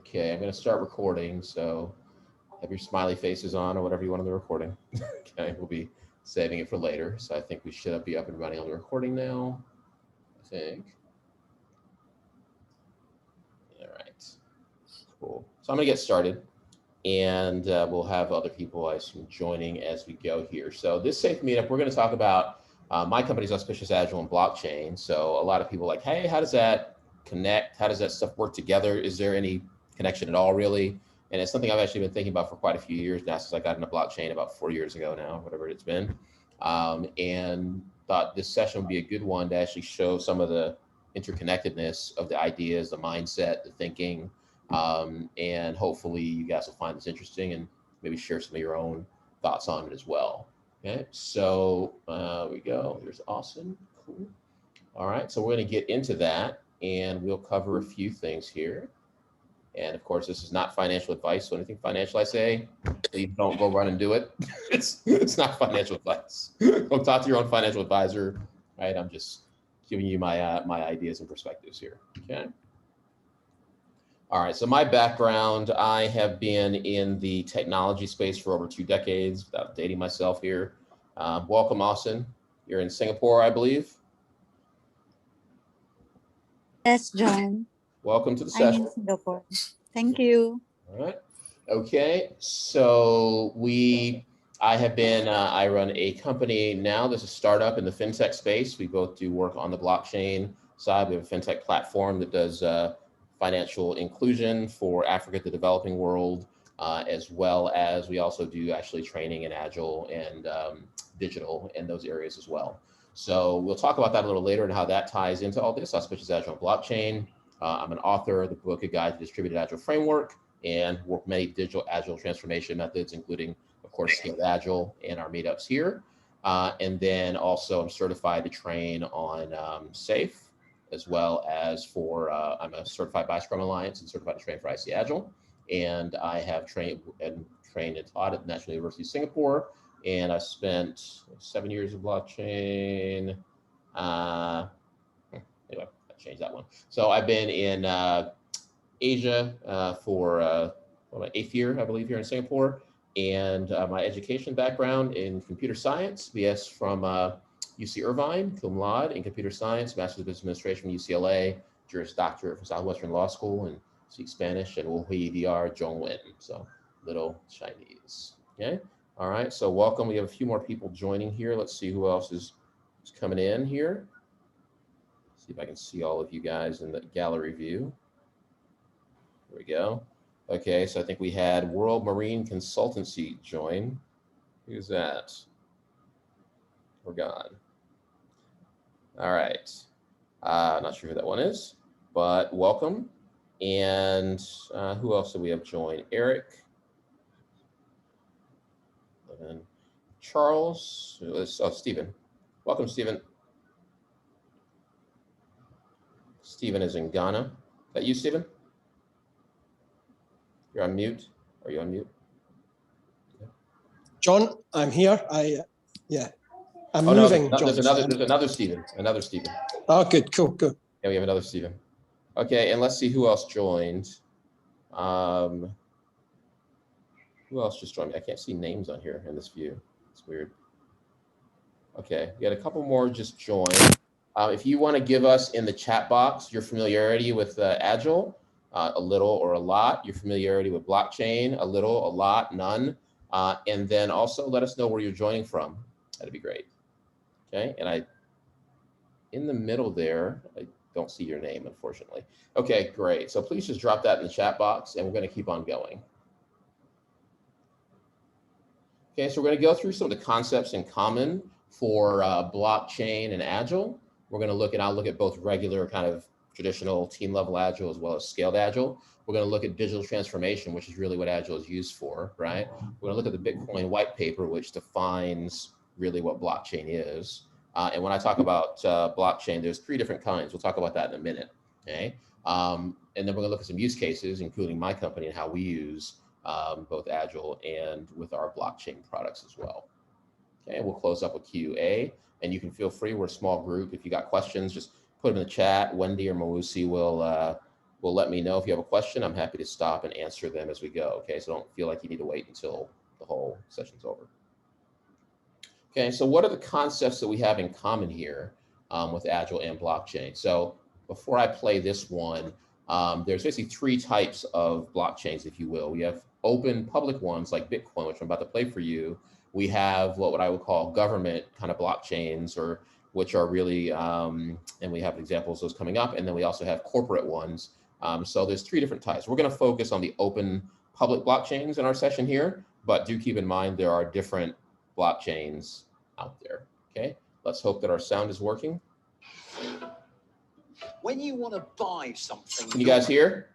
Okay, I'm going to start recording, so have your smiley faces on or whatever you want on the recording. Okay, we'll be saving it for later, so I think we should be up and running on the recording now, I think. All right, cool. So I'm going to get started, and we'll have other people, I assume, joining as we go here. So this Safe Meetup, we're going to talk about my company's Auspicious, Agile, and Blockchain. So a lot of people are like, hey, how does that connect? How does that stuff work together? Is there any connection at all, really? And it's something I've actually been thinking about for quite a few years now, since I got into blockchain about 4 years ago now, whatever it's been. And thought this session would be a good one to actually show some of the interconnectedness of the ideas, the mindset, the thinking, and hopefully you guys will find this interesting and maybe share some of your own thoughts on it as well. Okay, so we go. Here's Austin. Cool. All right, so we're going to get into that, and we'll cover a few things here. And of course, this is not financial advice. So anything financial I say, please don't go run and do it. It's not financial advice. Go talk to your own financial advisor. Right? I'm just giving you my my ideas and perspectives here. Okay. All right. So my background, I have been in the technology space for over 2 decades. Without dating myself here. Welcome, Austin. You're in Singapore, I believe. Yes, John. Welcome to the I'm session. in Singapore. Thank you. All right. Okay. So I have been, I run a company now. There's a startup in the fintech space. We both do work on the blockchain side. We have a fintech platform that does financial inclusion for Africa, the developing world, as well as we also do actually training in Agile and digital in those areas as well. So we'll talk about that a little later and how that ties into all this, Auspicious, Agile, and Blockchain. I'm an author of the book, A Guide to Distributed Agile Framework, and work many digital agile transformation methods, including, of course, Scaled Agile and our meetups here. And then also I'm certified to train on SAFe, as well as for, I'm a certified by Scrum Alliance and certified to train for IC Agile. And I have trained and taught at the National University of Singapore. And I spent 7 years in blockchain. Anyway, I changed that one. So I've been in Asia for my 8th year, I believe, here in Singapore. And my education background in computer science, BS from UC Irvine, cum laude in computer science, Master's of Business Administration from UCLA, Juris Doctorate from Southwestern Law School, and speak Spanish, and Wuhui DR Zhongwen, so little Chinese. Okay, all right, so welcome. We have a few more people joining here. Let's see who else is coming in here. See if I can see all of you guys in the gallery view. There we go. Okay, so I think we had World Marine Consultancy join. Who's that? We're gone. All right. Not sure who that one is, but welcome. And who else do we have join? Eric. And Charles. Oh, Stephen. Welcome, Stephen. Stephen is in Ghana. Is that you, Stephen? You're on mute. Are you on mute? John, I'm here. I'm oh, moving. No, John, there's another Stephen. Another Stephen. Oh, good, cool. Yeah, we have another Stephen. Okay, and let's see who else joined. Who else just joined me? I can't see names on here in this view. It's weird. Okay, we got a couple more just joined. If you want to give us in the chat box your familiarity with Agile, a little or a lot, your familiarity with blockchain, a little, a lot, none, and then also let us know where you're joining from. That'd be great. Okay, and in the middle there, I don't see your name, unfortunately. Okay, great. So please just drop that in the chat box, and we're going to keep on going. Okay, so we're going to go through some of the concepts in common for blockchain and Agile. We're going to look at, I'll look at both regular kind of traditional team level Agile as well as scaled Agile. We're going to look at digital transformation, which is really what Agile is used for, right? We're going to look at the Bitcoin white paper, which defines really what blockchain is. And when I talk about blockchain, there's 3 different kinds. We'll talk about that in a minute, okay? And then we're going to look at some use cases, including my company and how we use both Agile and with our blockchain products as well. Okay, we'll close up with QA, and you can feel free. We're a small group. If you got questions, just put them in the chat. Wendy or Mawusi will will let me know if you have a question. I'm happy to stop and answer them as we go. Okay, so don't feel like you need to wait until the whole session's over. Okay, so what are the concepts that we have in common here with Agile and blockchain? So before I play this one, there's basically three types of blockchains, if you will. We have open public ones like Bitcoin, which I'm about to play for you. We have what I would call government kind of blockchains, or which are really, and we have examples of those coming up. And then we also have corporate ones. So there's three different types. We're going to focus on the open public blockchains in our session here, but do keep in mind there are different blockchains out there. Okay, let's hope that our sound is working. When you want to buy something, can you guys hear?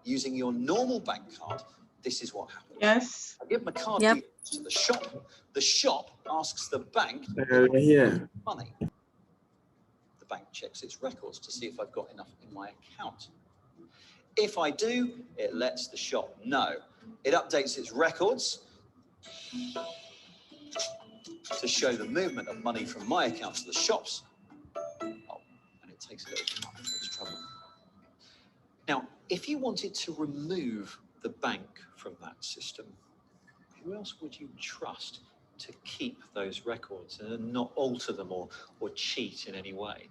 Using your normal bank card, this is what happens. Yes. I give my card Yep. details to the shop. The shop asks the bank Here. money. The bank checks its records to see if I've got enough in my account. If I do, it lets the shop know. It updates its records to show the movement of money from my account to the shops. Oh, and it takes a little time for its trouble. Now, if you wanted to remove the bank from that system, who else would you trust to keep those records and not alter them or cheat in any way?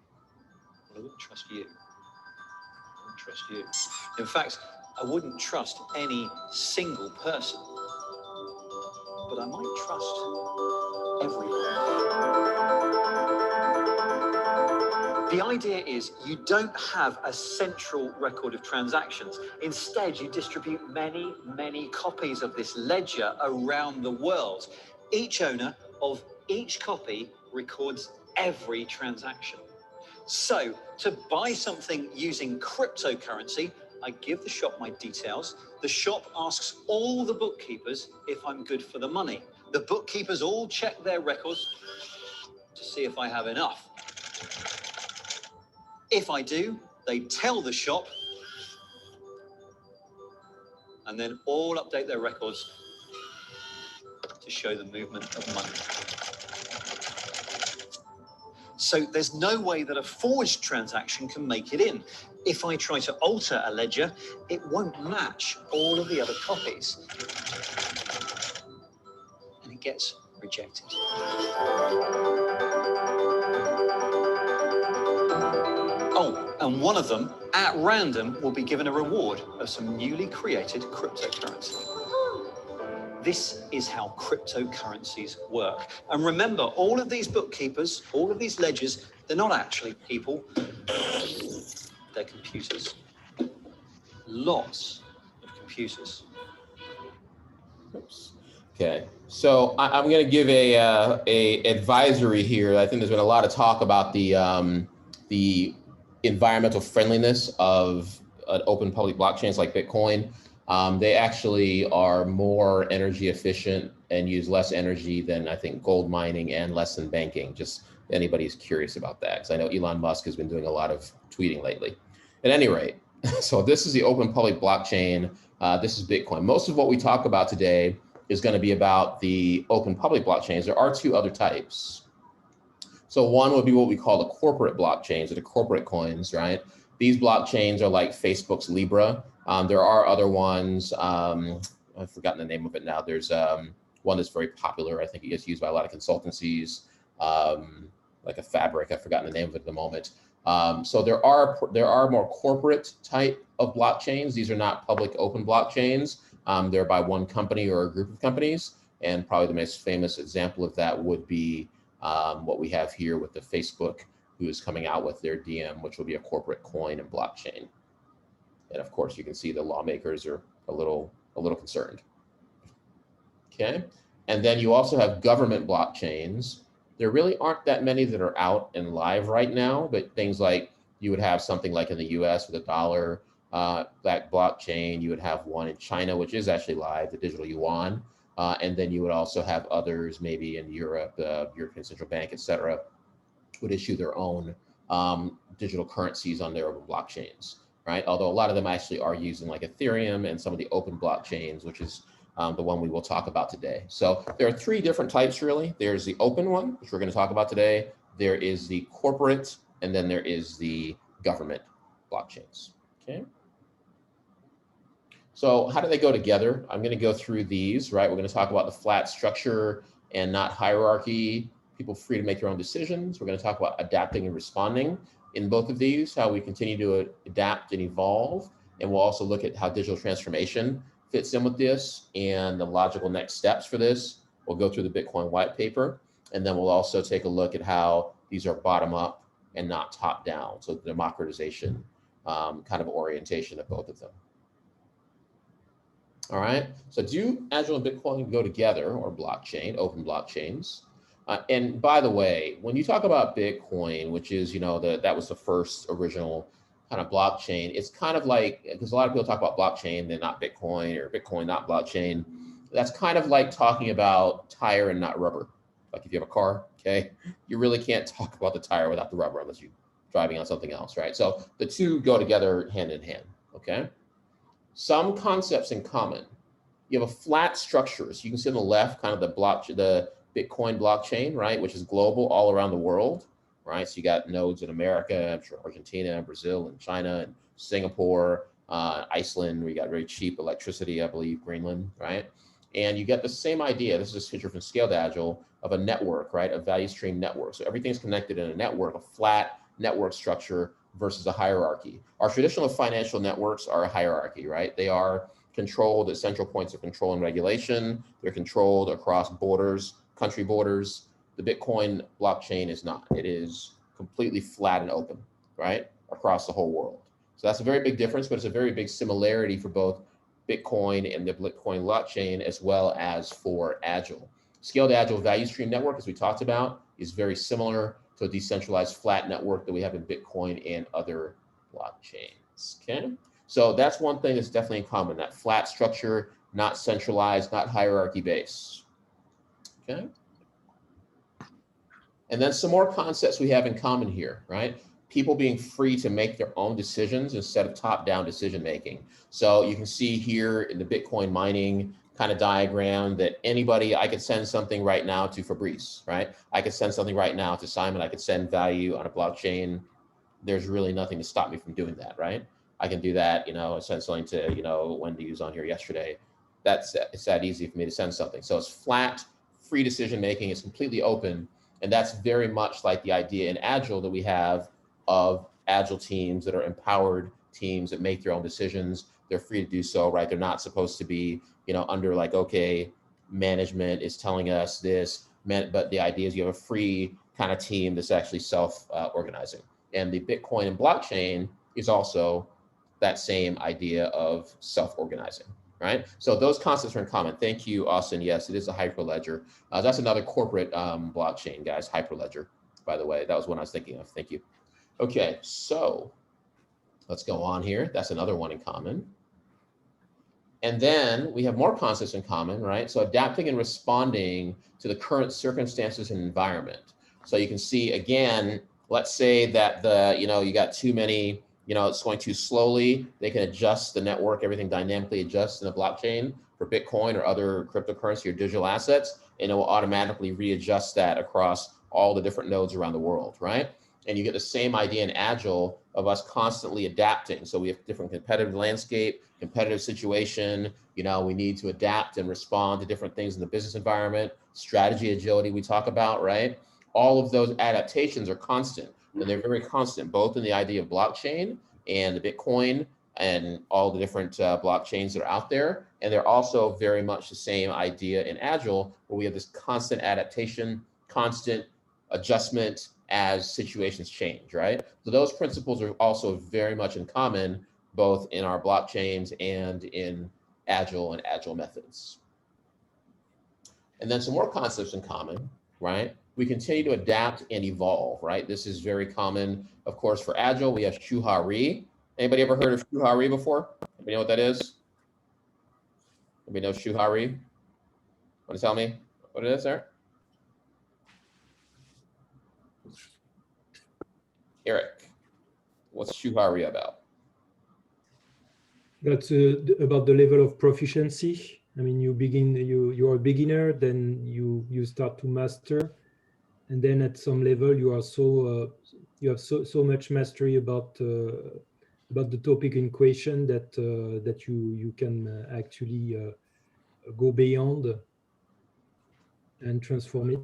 Well, I wouldn't trust you. I wouldn't trust you. In fact, I wouldn't trust any single person, but I might trust everyone. The idea is you don't have a central record of transactions. Instead, you distribute many, many copies of this ledger around the world. Each owner of each copy records every transaction. So, to buy something using cryptocurrency, I give the shop my details. The shop asks all the bookkeepers if I'm good for the money. The bookkeepers all check their records to see if I have enough. If I do, they tell the shop, and then all update their records to show the movement of money. So there's no way that a forged transaction can make it in. If I try to alter a ledger, it won't match all of the other copies, and it gets rejected. Oh, and one of them, at random, will be given a reward of some newly created cryptocurrency. This is how cryptocurrencies work. And remember, all of these bookkeepers, all of these ledgers, they're not actually people, they're computers. Lots of computers. Oops. Okay, so I'm going to give a advisory here. I think there's been a lot of talk about the environmental friendliness of open public blockchains like Bitcoin. They actually are more energy efficient and use less energy than I think gold mining and less than banking. Just anybody's curious about that, because I know Elon Musk has been doing a lot of tweeting lately. At any rate, so this is the open public blockchain. This is Bitcoin. Most of what we talk about today is going to be about the open public blockchains. There are two other types. So one would be what we call the corporate blockchains, or the corporate coins, right? These blockchains are like Facebook's Libra. There are other ones. I've forgotten the name of it now. There's one that's very popular. I think it gets used by a lot of consultancies, like a Fabric. I've forgotten the name of it at the moment. So there are more corporate type of blockchains. These are not public open blockchains. They're by one company or a group of companies. And probably the most famous example of that would be what we have here with the Facebook, who is coming out with their DM, which will be a corporate coin and blockchain. And of course, you can see the lawmakers are a little concerned. Okay, and then you also have government blockchains. There really aren't that many that are out and live right now, but things like you would have something like in the US with a dollar backed blockchain. You would have one in China, which is actually live, the digital yuan. And then you would also have others, maybe in Europe, European Central Bank, et cetera, would issue their own digital currencies on their own blockchains, right? Although a lot of them actually are using like Ethereum and some of the open blockchains, which is the one we will talk about today. So there are three different types, really. There's the open one, which we're going to talk about today. There is the corporate, and then there is the government blockchains, okay? So how do they go together? I'm going to go through these, right? We're going to talk about the flat structure and not hierarchy, people free to make their own decisions. We're going to talk about adapting and responding in both of these, how we continue to adapt and evolve. And we'll also look at how digital transformation fits in with this and the logical next steps for this. We'll go through the Bitcoin white paper, and then we'll also take a look at how these are bottom up and not top down. So the democratization kind of orientation of both of them. All right, so do Agile and Bitcoin go together, or blockchain, open blockchains? And by the way, when you talk about Bitcoin, which is, that was the first original kind of blockchain, it's kind of like, because a lot of people talk about blockchain, they're not Bitcoin, or Bitcoin, not blockchain. That's kind of like talking about tire and not rubber. Like if you have a car, okay, you really can't talk about the tire without the rubber unless you're driving on something else, right? So the two go together hand in hand, okay? Some concepts in common. You have a flat structure. So you can see on the left, kind of the Bitcoin blockchain, right, which is global all around the world, right? So you got nodes in America, I'm sure Argentina, Brazil, and China, and Singapore, Iceland, where you got very cheap electricity, I believe, Greenland, right? And you get the same idea. This is a picture from Scaled Agile of a network, right? A value stream network. So everything's connected in a network, a flat network structure versus a hierarchy. Our traditional financial networks are a hierarchy, right? They are controlled at central points of control and regulation. They're controlled across borders, country borders. The Bitcoin blockchain is not. It is completely flat and open, right? Across the whole world. So that's a very big difference, but it's a very big similarity for both Bitcoin and the Bitcoin blockchain, as well as for Agile. Scaled Agile Value Stream Network, as we talked about, is very similar to a decentralized flat network that we have in Bitcoin and other blockchains, okay? So that's one thing that's definitely in common, that flat structure, not centralized, not hierarchy based, okay? And then some more concepts we have in common here, right? People being free to make their own decisions instead of top-down decision making. So you can see here in the Bitcoin mining kind of diagram that anybody, I could send something right now to Fabrice, right? I could send something right now to Simon. I could send value on a blockchain. There's really nothing to stop me from doing that, right? I can do that, send something to, Wendy, who's on here yesterday. It's that easy for me to send something. So it's flat, free decision making. It's completely open. And that's very much like the idea in Agile that we have of Agile teams that are empowered teams that make their own decisions. They're free to do so, right? They're not supposed to be, under like, okay, management is telling us this, but the idea is you have a free kind of team that's actually self-organizing. And the Bitcoin and blockchain is also that same idea of self-organizing, right? So those concepts are in common. Thank you, Austin. Yes, it is a Hyperledger. That's another corporate blockchain, guys, Hyperledger, by the way. That was what I was thinking of. Thank you. Okay, so let's go on here. That's another one in common. And then we have more concepts in common, right? So adapting and responding to the current circumstances and environment. So you can see, again, let's say that you got too many, it's going too slowly. They can adjust the network, everything dynamically adjusts in the blockchain for Bitcoin or other cryptocurrency or digital assets, and it will automatically readjust that across all the different nodes around the world, right? And you get the same idea in Agile of us constantly adapting. So we have different competitive landscape, competitive situation. We need to adapt and respond to different things in the business environment, strategy agility we talk about, right? All of those adaptations are constant, and they're very constant, both in the idea of blockchain and the Bitcoin and all the different blockchains that are out there. And they're also very much the same idea in Agile, where we have this constant adaptation, constant adjustment as situations change, right? So those principles are also very much in common, both in our blockchains and in Agile and Agile methods. And then some more concepts in common, right? We continue to adapt and evolve, right? This is very common, of course, for Agile. We have Shuhari. Anybody ever heard of Shuhari before? Anybody know what that is? Anybody know Shuhari? Want to tell me what it is, sir? Eric, what's Shuhari about? That's about the level of proficiency. I mean, you're a beginner, then you start to master, and then at some level you are you have so much mastery about about the topic in question that that you can actually go beyond and transform it.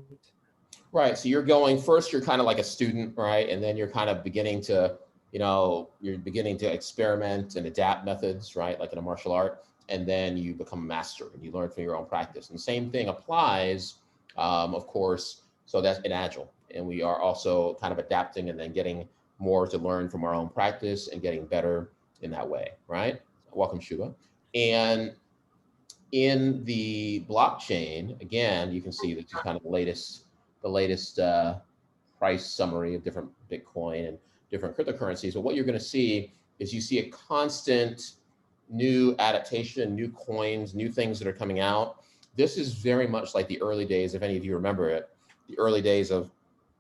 Right. So you're going first, you're kind of like a student, right? And then you're kind of beginning to, you're beginning to experiment and adapt methods, right? Like in a martial art. And then you become a master and you learn from your own practice. And the same thing applies, of course. So that's in Agile. And we are also kind of adapting and then getting more to learn from our own practice and getting better in that way, right? Welcome, Shuba. And in the blockchain, again, you can see that you kind of the latest price summary of different Bitcoin and different cryptocurrencies. But what you're going to see is you see a constant new adaptation, new coins, new things that are coming out. This is very much like the early days, if any of you remember it, the early days of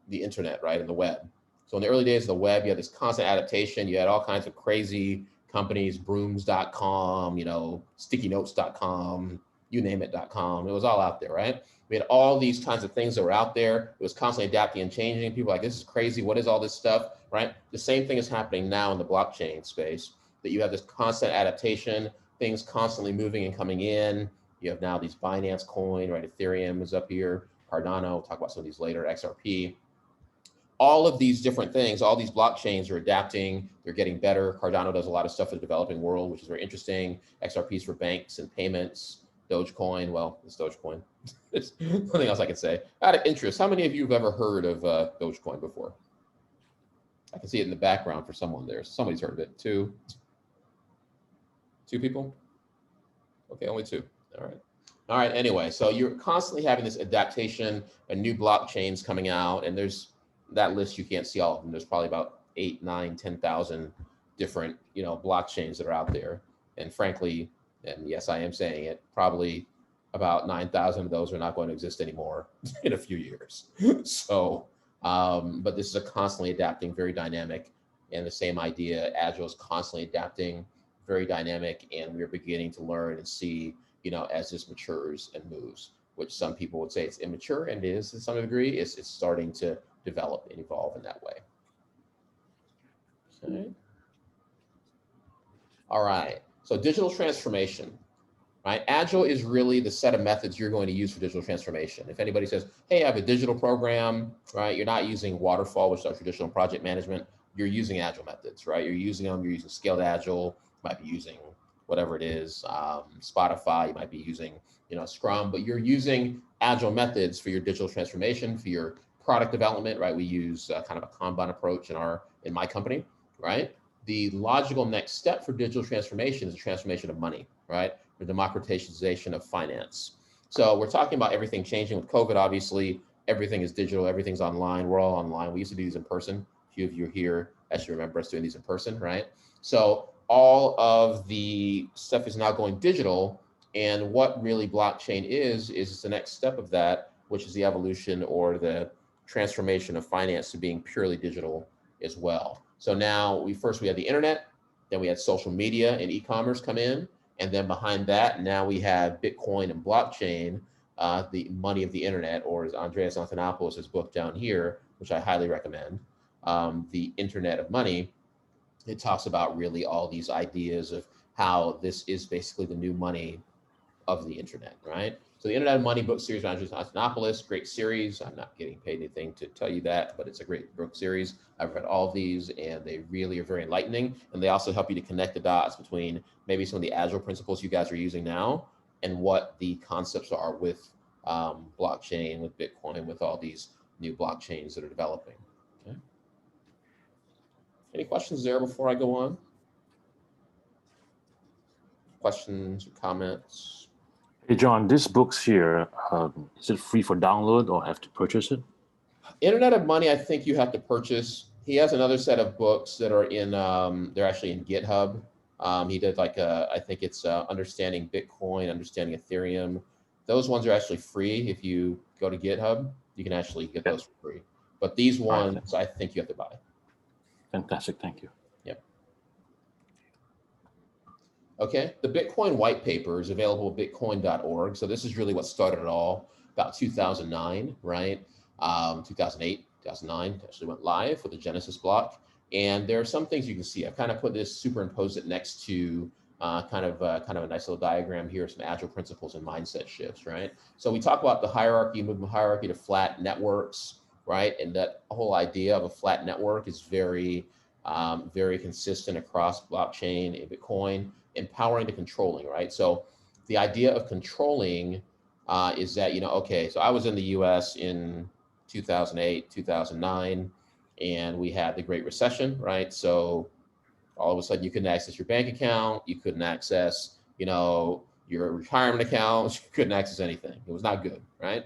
the internet, right, and the web. So in the early days of the web, you had this constant adaptation. You had all kinds of crazy companies, brooms.com, stickynotes.com, you name it.com. It was all out there, right? We had all these kinds of things that were out there. It was constantly adapting and changing. People were like, this is crazy. What is all this stuff, right? The same thing is happening now in the blockchain space, that you have this constant adaptation, things constantly moving and coming in. You have now these Binance coin, right? Ethereum is up here. Cardano, we'll talk about some of these later, XRP. All of these different things, all these blockchains are adapting, they're getting better. Cardano does a lot of stuff in the developing world, which is very interesting. XRPs for banks and payments. Dogecoin, well, it's Dogecoin. There's nothing else I can say. Out of interest, how many of you have ever heard of Dogecoin before? I can see it in the background for someone there. Somebody's heard of it. Two people? Okay, only two. All right. All right, anyway, so you're constantly having this adaptation and new blockchains coming out, and there's that list, you can't see all of them. There's probably about 8, 9, 10,000 different, blockchains that are out there. And frankly, and yes, I am saying it, probably about 9,000 of those are not going to exist anymore in a few years. So, but this is a constantly adapting, very dynamic, and the same idea, Agile is constantly adapting, very dynamic, and we're beginning to learn and see, as this matures and moves, which some people would say it's immature, and it is to some degree. It's starting to develop and evolve in that way. Okay. All right. So digital transformation, right? Agile is really the set of methods you're going to use for digital transformation. If anybody says, hey, I have a digital program, right? You're not using waterfall, which is our traditional project management. You're using Agile methods, right? You're using them. You're using Scaled Agile. You might be using whatever it is, Spotify. You might be using, Scrum, but you're using Agile methods for your digital transformation, for your product development, right? We use kind of a Kanban approach in my company, right? The logical next step for digital transformation is the transformation of money, right? The democratization of finance. So we're talking about everything changing with COVID. Obviously, everything is digital, everything's online. We're all online. We used to do these in person. A few of you are here actually remember us doing these in person, right? So all of the stuff is now going digital. And what really blockchain is the next step of that, which is the evolution or the transformation of finance to being purely digital as well. So now we had the internet, then we had social media and e-commerce come in, and then behind that, now we have Bitcoin and blockchain, the money of the internet, or as Andreas Antonopoulos' book down here, which I highly recommend, The Internet of Money. It talks about really all these ideas of how this is basically the new money of the internet, right? So the Internet of Money book series by Andreas Antonopoulos, great series. I'm not getting paid anything to tell you that, but it's a great book series. I've read all of these, and they really are very enlightening. And they also help you to connect the dots between maybe some of the Agile principles you guys are using now and what the concepts are with blockchain, with Bitcoin, with all these new blockchains that are developing. Okay. Any questions there before I go on? Questions or comments? Hey, John, these books here, is it free for download or have to purchase it? Internet of Money, I think you have to purchase. He has another set of books that are in, they're actually in GitHub. He did I think it's Understanding Bitcoin, Understanding Ethereum. Those ones are actually free. If you go to GitHub, you can actually get those for free. But these ones, I think you have to buy. Fantastic, thank you. Yep. Okay, the Bitcoin white paper is available at bitcoin.org. So this is really what started it all, about 2009, right? 2008, 2009, actually went live with the Genesis block. And there are some things you can see. I've kind of put this, superimposed it next to kind of a nice little diagram here, some agile principles and mindset shifts, right? So we talk about the hierarchy, moving hierarchy to flat networks, right? And that whole idea of a flat network is very, very consistent across blockchain and Bitcoin, empowering to controlling, right? So the idea of controlling is that, okay, so I was in the US in 2008, 2009, and we had the Great Recession, right? So all of a sudden you couldn't access your bank account, you couldn't access, your retirement accounts, you couldn't access anything. It was not good, right?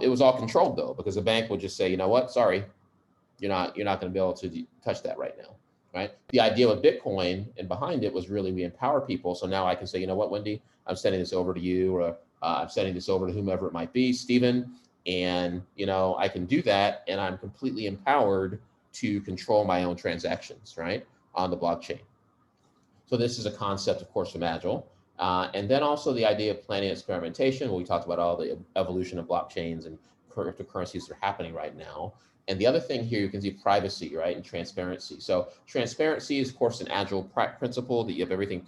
It was all controlled though, because the bank would just say, you know what, sorry, you're not going to be able to touch that right now, right? The idea with Bitcoin and behind it was really we empower people. So now I can say, you know what, Wendy, I'm sending this over to you, or I'm sending this over to whomever it might be, Stephen, and I can do that, and I'm completely empowered to control my own transactions, right, on the blockchain. So this is a concept, of course, from Agile. And then also the idea of planning experimentation, where we talked about all the evolution of blockchains and cryptocurrencies that are happening right now. And the other thing here, you can see privacy, right, and transparency. So transparency is, of course, an Agile principle that you have everything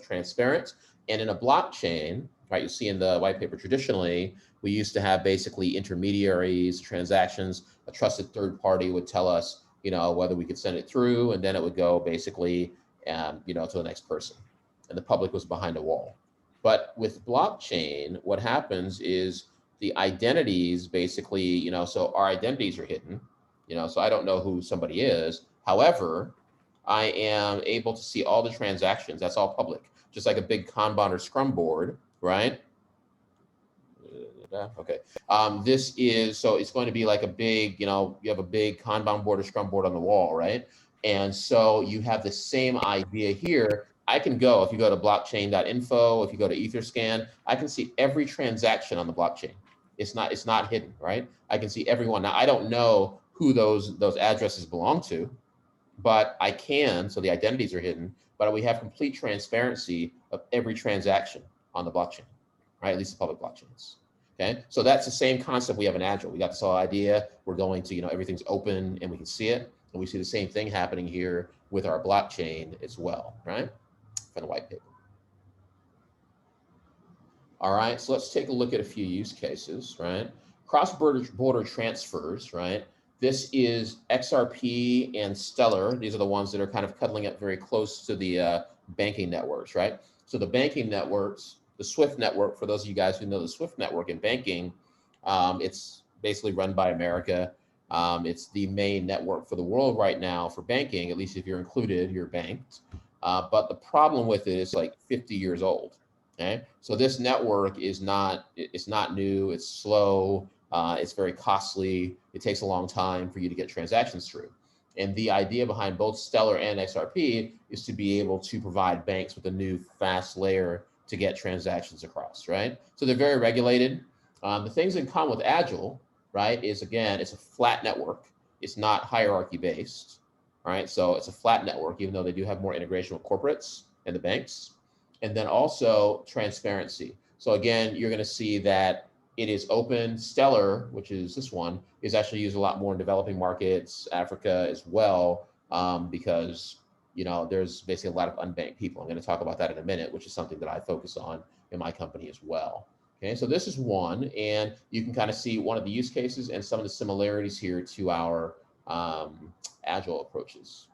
transparent. And in a blockchain, right, you see in the white paper, traditionally, we used to have basically intermediaries, transactions, a trusted third party would tell us, whether we could send it through, and then it would go basically, to the next person. And the public was behind a wall. But with blockchain, what happens is the identities basically, so our identities are hidden, so I don't know who somebody is. However, I am able to see all the transactions. That's all public, just like a big Kanban or Scrum board, right? Okay. This is, so it's going to be like a big, you have a big Kanban board or Scrum board on the wall, right? And so you have the same idea here. I can go, if you go to blockchain.info, if you go to Etherscan, I can see every transaction on the blockchain. It's not hidden, right? I can see everyone. Now, I don't know who those addresses belong to, but I can, so the identities are hidden, but we have complete transparency of every transaction on the blockchain, right? At least the public blockchains. Okay, so that's the same concept we have in Agile. We got this whole idea, we're going to, everything's open and we can see it. And we see the same thing happening here with our blockchain as well, right? From the white paper. All right, so let's take a look at a few use cases, right? Cross-border transfers, right? This is XRP and Stellar. These are the ones that are kind of cuddling up very close to the banking networks, right? So the banking networks, the SWIFT network, for those of you guys who know the SWIFT network in banking, it's basically run by America. It's the main network for the world right now for banking, at least if you're included, you're banked. But the problem with it is like 50 years old. Okay, so this network is it's not new, it's slow, it's very costly, it takes a long time for you to get transactions through. And the idea behind both Stellar and XRP is to be able to provide banks with a new fast layer to get transactions across, right? So they're very regulated. The things in common with Agile, right, is again, it's a flat network. It's not hierarchy based, right? So it's a flat network, even though they do have more integration with corporates and the banks. And then also transparency. So again, you're going to see that it is open. Stellar, which is this one, is actually used a lot more in developing markets, Africa as well, because there's basically a lot of unbanked people. I'm going to talk about that in a minute, which is something that I focus on in my company as well. Okay, so this is one, and you can kind of see one of the use cases and some of the similarities here to our Agile approaches.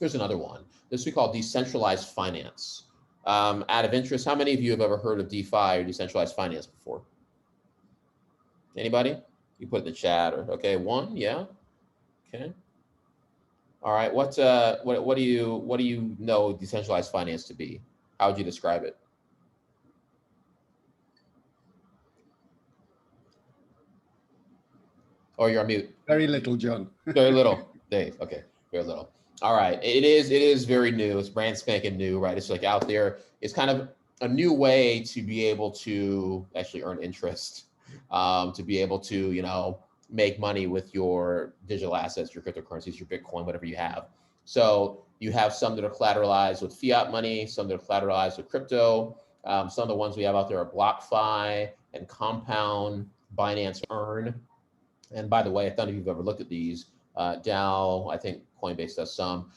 Here's another one. This we call decentralized finance. Out of interest, how many of you have ever heard of DeFi or decentralized finance before? Anybody? You put it in the chat, or okay, one, yeah, okay. All right, what do you know decentralized finance to be? How would you describe it? Oh, you're on mute. Very little, John. Very little, Dave. Okay, very little. All right, it is very new. It's brand spanking new, right? It's like out there. It's kind of a new way to be able to actually earn interest, to be able to make money with your digital assets, your cryptocurrencies, your Bitcoin, whatever you have. So you have some that are collateralized with fiat money, some that are collateralized with crypto. Some of the ones we have out there are BlockFi and Compound, Binance Earn. And by the way, if none of you have ever looked at these, DAO, I think Coinbase does some.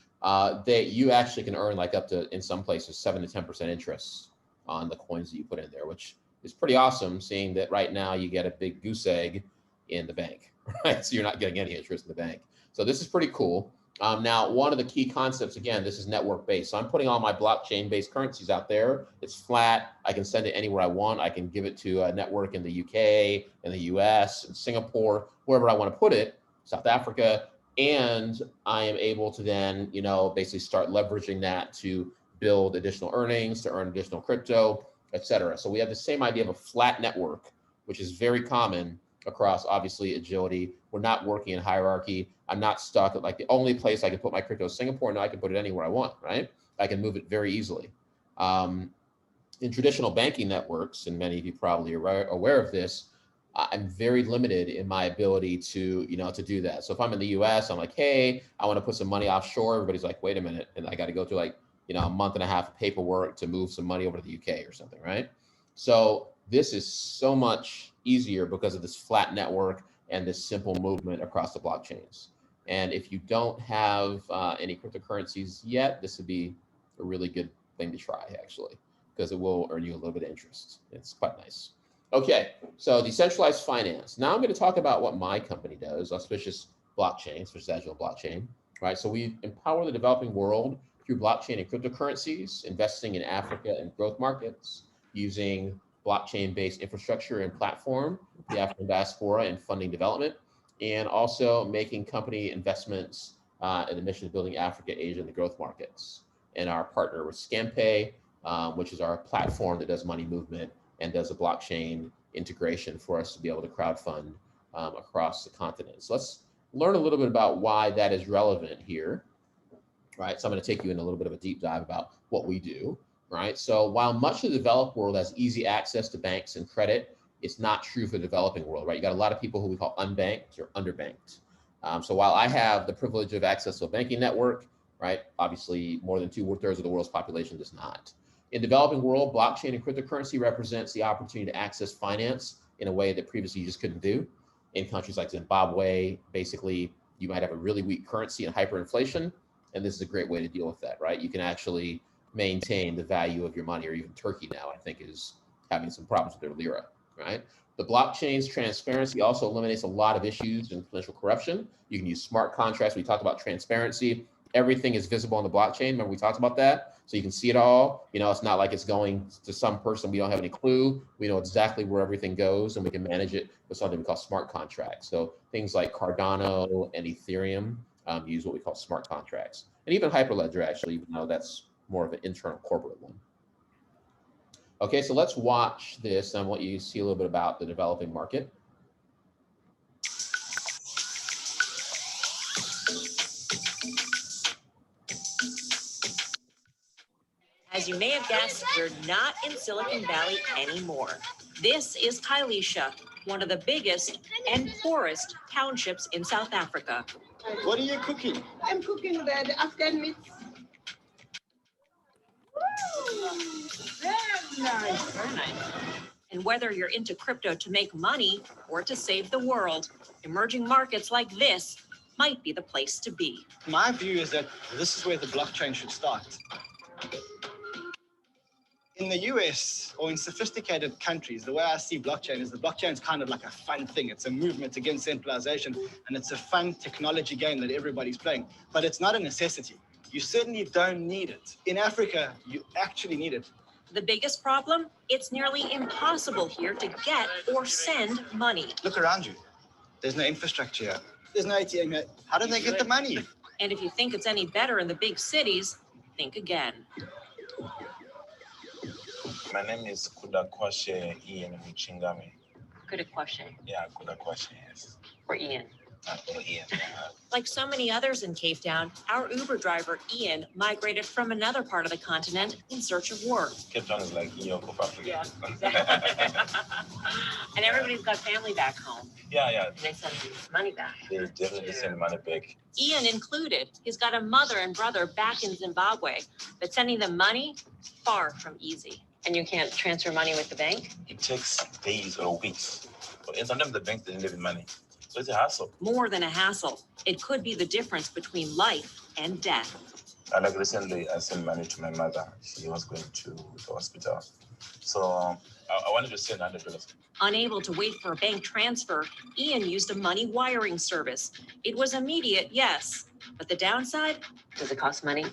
You actually can earn like up to, in some places, 7 to 10% interest on the coins that you put in there, which is pretty awesome, seeing that right now you get a big goose egg in the bank, right? So you're not getting any interest in the bank. So this is pretty cool. Now, one of the key concepts, again, this is network-based. So I'm putting all my blockchain-based currencies out there. It's flat. I can send it anywhere I want. I can give it to a network in the UK, in the US, in Singapore, wherever I want to put it, South Africa. And I am able to then, basically start leveraging that to build additional earnings, to earn additional crypto, et cetera. So we have the same idea of a flat network, which is very common across, obviously, agility. We're not working in hierarchy. I'm not stuck at like the only place I can put my crypto is Singapore. No, I can put it anywhere I want, right? I can move it very easily. In traditional banking networks, and many of you probably are aware of this, I'm very limited in my ability to, to do that. So if I'm in the US, I'm like, hey, I want to put some money offshore. Everybody's like, wait a minute. And I got to go through like, a month and a half of paperwork to move some money over to the UK or something, right? So this is so much easier because of this flat network and this simple movement across the blockchains. And if you don't have any cryptocurrencies yet, this would be a really good thing to try, actually, because it will earn you a little bit of interest. It's quite nice. Okay, so decentralized finance. Now I'm going to talk about what my company does, Auspicious Blockchain, Auspicious Agile Blockchain, right? So we empower the developing world through blockchain and cryptocurrencies, investing in Africa and growth markets, using blockchain-based infrastructure and platform, the African diaspora, and funding development, and also making company investments in the mission of building Africa, Asia, and the growth markets. And our partner with ScamPay, which is our platform that does money movement and does a blockchain integration for us to be able to crowdfund across the continent. So let's learn a little bit about why that is relevant here, right? So I'm going to take you in a little bit of a deep dive about what we do, right? So while much of the developed world has easy access to banks and credit, it's not true for the developing world, right? You got a lot of people who we call unbanked or underbanked. So while I have the privilege of access to a banking network, right? Obviously, more than 2/3 of the world's population does not. In the developing world, blockchain and cryptocurrency represents the opportunity to access finance in a way that previously you just couldn't do. In countries like Zimbabwe, basically, you might have a really weak currency and hyperinflation, and this is a great way to deal with that, right? You can actually maintain the value of your money, or even Turkey now, I think, is having some problems with their lira, right? The blockchain's transparency also eliminates a lot of issues and potential corruption. You can use smart contracts. We talked about transparency. Everything is visible on the blockchain. Remember, we talked about that? So you can see it all. It's not like it's going to some person we don't have any clue. We know exactly where everything goes, and we can manage it with something we call smart contracts. So things like Cardano and Ethereum use what we call smart contracts. And even Hyperledger, actually, even though that's more of an internal corporate one. Okay, so let's watch this. I want you to see a little bit about the developing market. As you may have guessed, we're not in Silicon Valley anymore. This is Kailisha, one of the biggest and poorest townships in South Africa. What are you cooking? I'm cooking the Afghan meat. Very nice. Very nice. And whether you're into crypto to make money or to save the world, emerging markets like this might be the place to be. My view is that this is where the blockchain should start. In the US or in sophisticated countries, the way I see blockchain is the blockchain is kind of like a fun thing. It's a movement against centralization, and it's a fun technology game that everybody's playing. But it's not a necessity. You certainly don't need it. In Africa, you actually need it. The biggest problem? It's nearly impossible here to get or send money. Look around you. There's no infrastructure here. There's no ATM here. How do they get the money? And if you think it's any better in the big cities, think again. My name is Kudakwashe Ian Muchingame. Kudakwashe. Yeah, Kudakwashe, yes. Or Ian. Or Ian. Like so many others in Cape Town, our Uber driver, Ian, migrated from another part of the continent in search of work. Cape Town is like New York of Africa. Yeah. And everybody's got family back home. Yeah. And they send money back. They definitely send money back. Ian included. He's got a mother and brother back in Zimbabwe, but sending them money, far from easy. And you can't transfer money with the bank? It takes days or weeks. And sometimes the bank doesn't leave money. So it's a hassle. More than a hassle, it could be the difference between life and death. Like recently, I sent money to my mother. She was going to the hospital. So I wanted to send $100. Unable to wait for a bank transfer, Ian used a money wiring service. It was immediate, yes, but the downside? Does it cost money?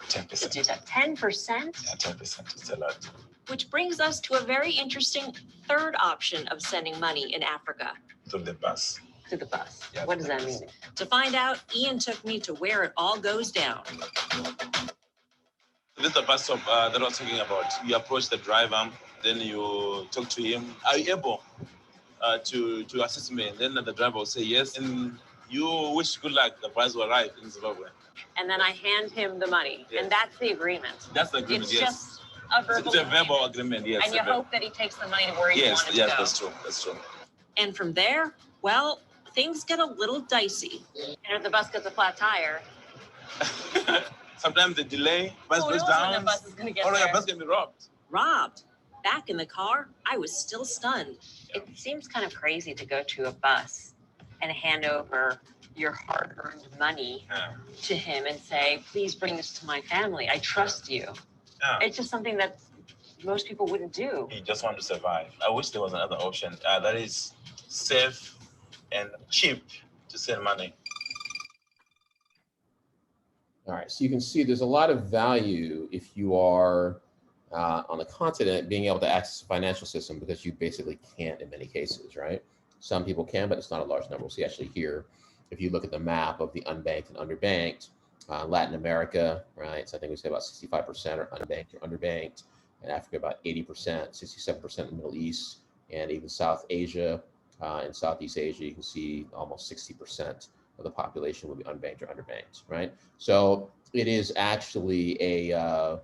10%. Do that 10%? Yeah, 10%. It's a lot. Which brings us to a very interesting third option of sending money in Africa. Through the bus. To the bus. Yeah, What does that mean? To find out, Ian took me to where it all goes down. This is the bus stop that I was talking about. You approach the driver, then you talk to him. Are you able to assist me? Then the driver will say yes, and you wish good luck. The bus will arrive in Zimbabwe. And then I hand him the money, Yes. and that's the agreement. That's the agreement, It's yes. just a verbal It's a verbal agreement. agreement, yes. And you hope that he takes the money to where you Yes, want it to yes, go. that's true. That's true. And from there, well, things get a little dicey. And if the bus gets a flat tire, Sometimes the delay, bus who goes knows when down, the bus is gonna get or there? your bus can be robbed. Robbed. Back in the car, I was still stunned. It seems kind of crazy to go to a bus and hand over your hard-earned money Yeah. to him and say, please bring this to my family. I trust you. Yeah. It's just something that most people wouldn't do. You just want to survive. I wish there was another option that is safe and cheap to send money. All right, so you can see there's a lot of value if you are on the continent being able to access a financial system, because you basically can't in many cases, right? Some people can, but it's not a large number. We'll see actually here, if you look at the map of the unbanked and underbanked, Latin America, right? So I think we say about 65% are unbanked or underbanked, and Africa about 80%, 67% in the Middle East, and even South Asia and Southeast Asia, you can see almost 60% of the population will be unbanked or underbanked, right? So it is actually a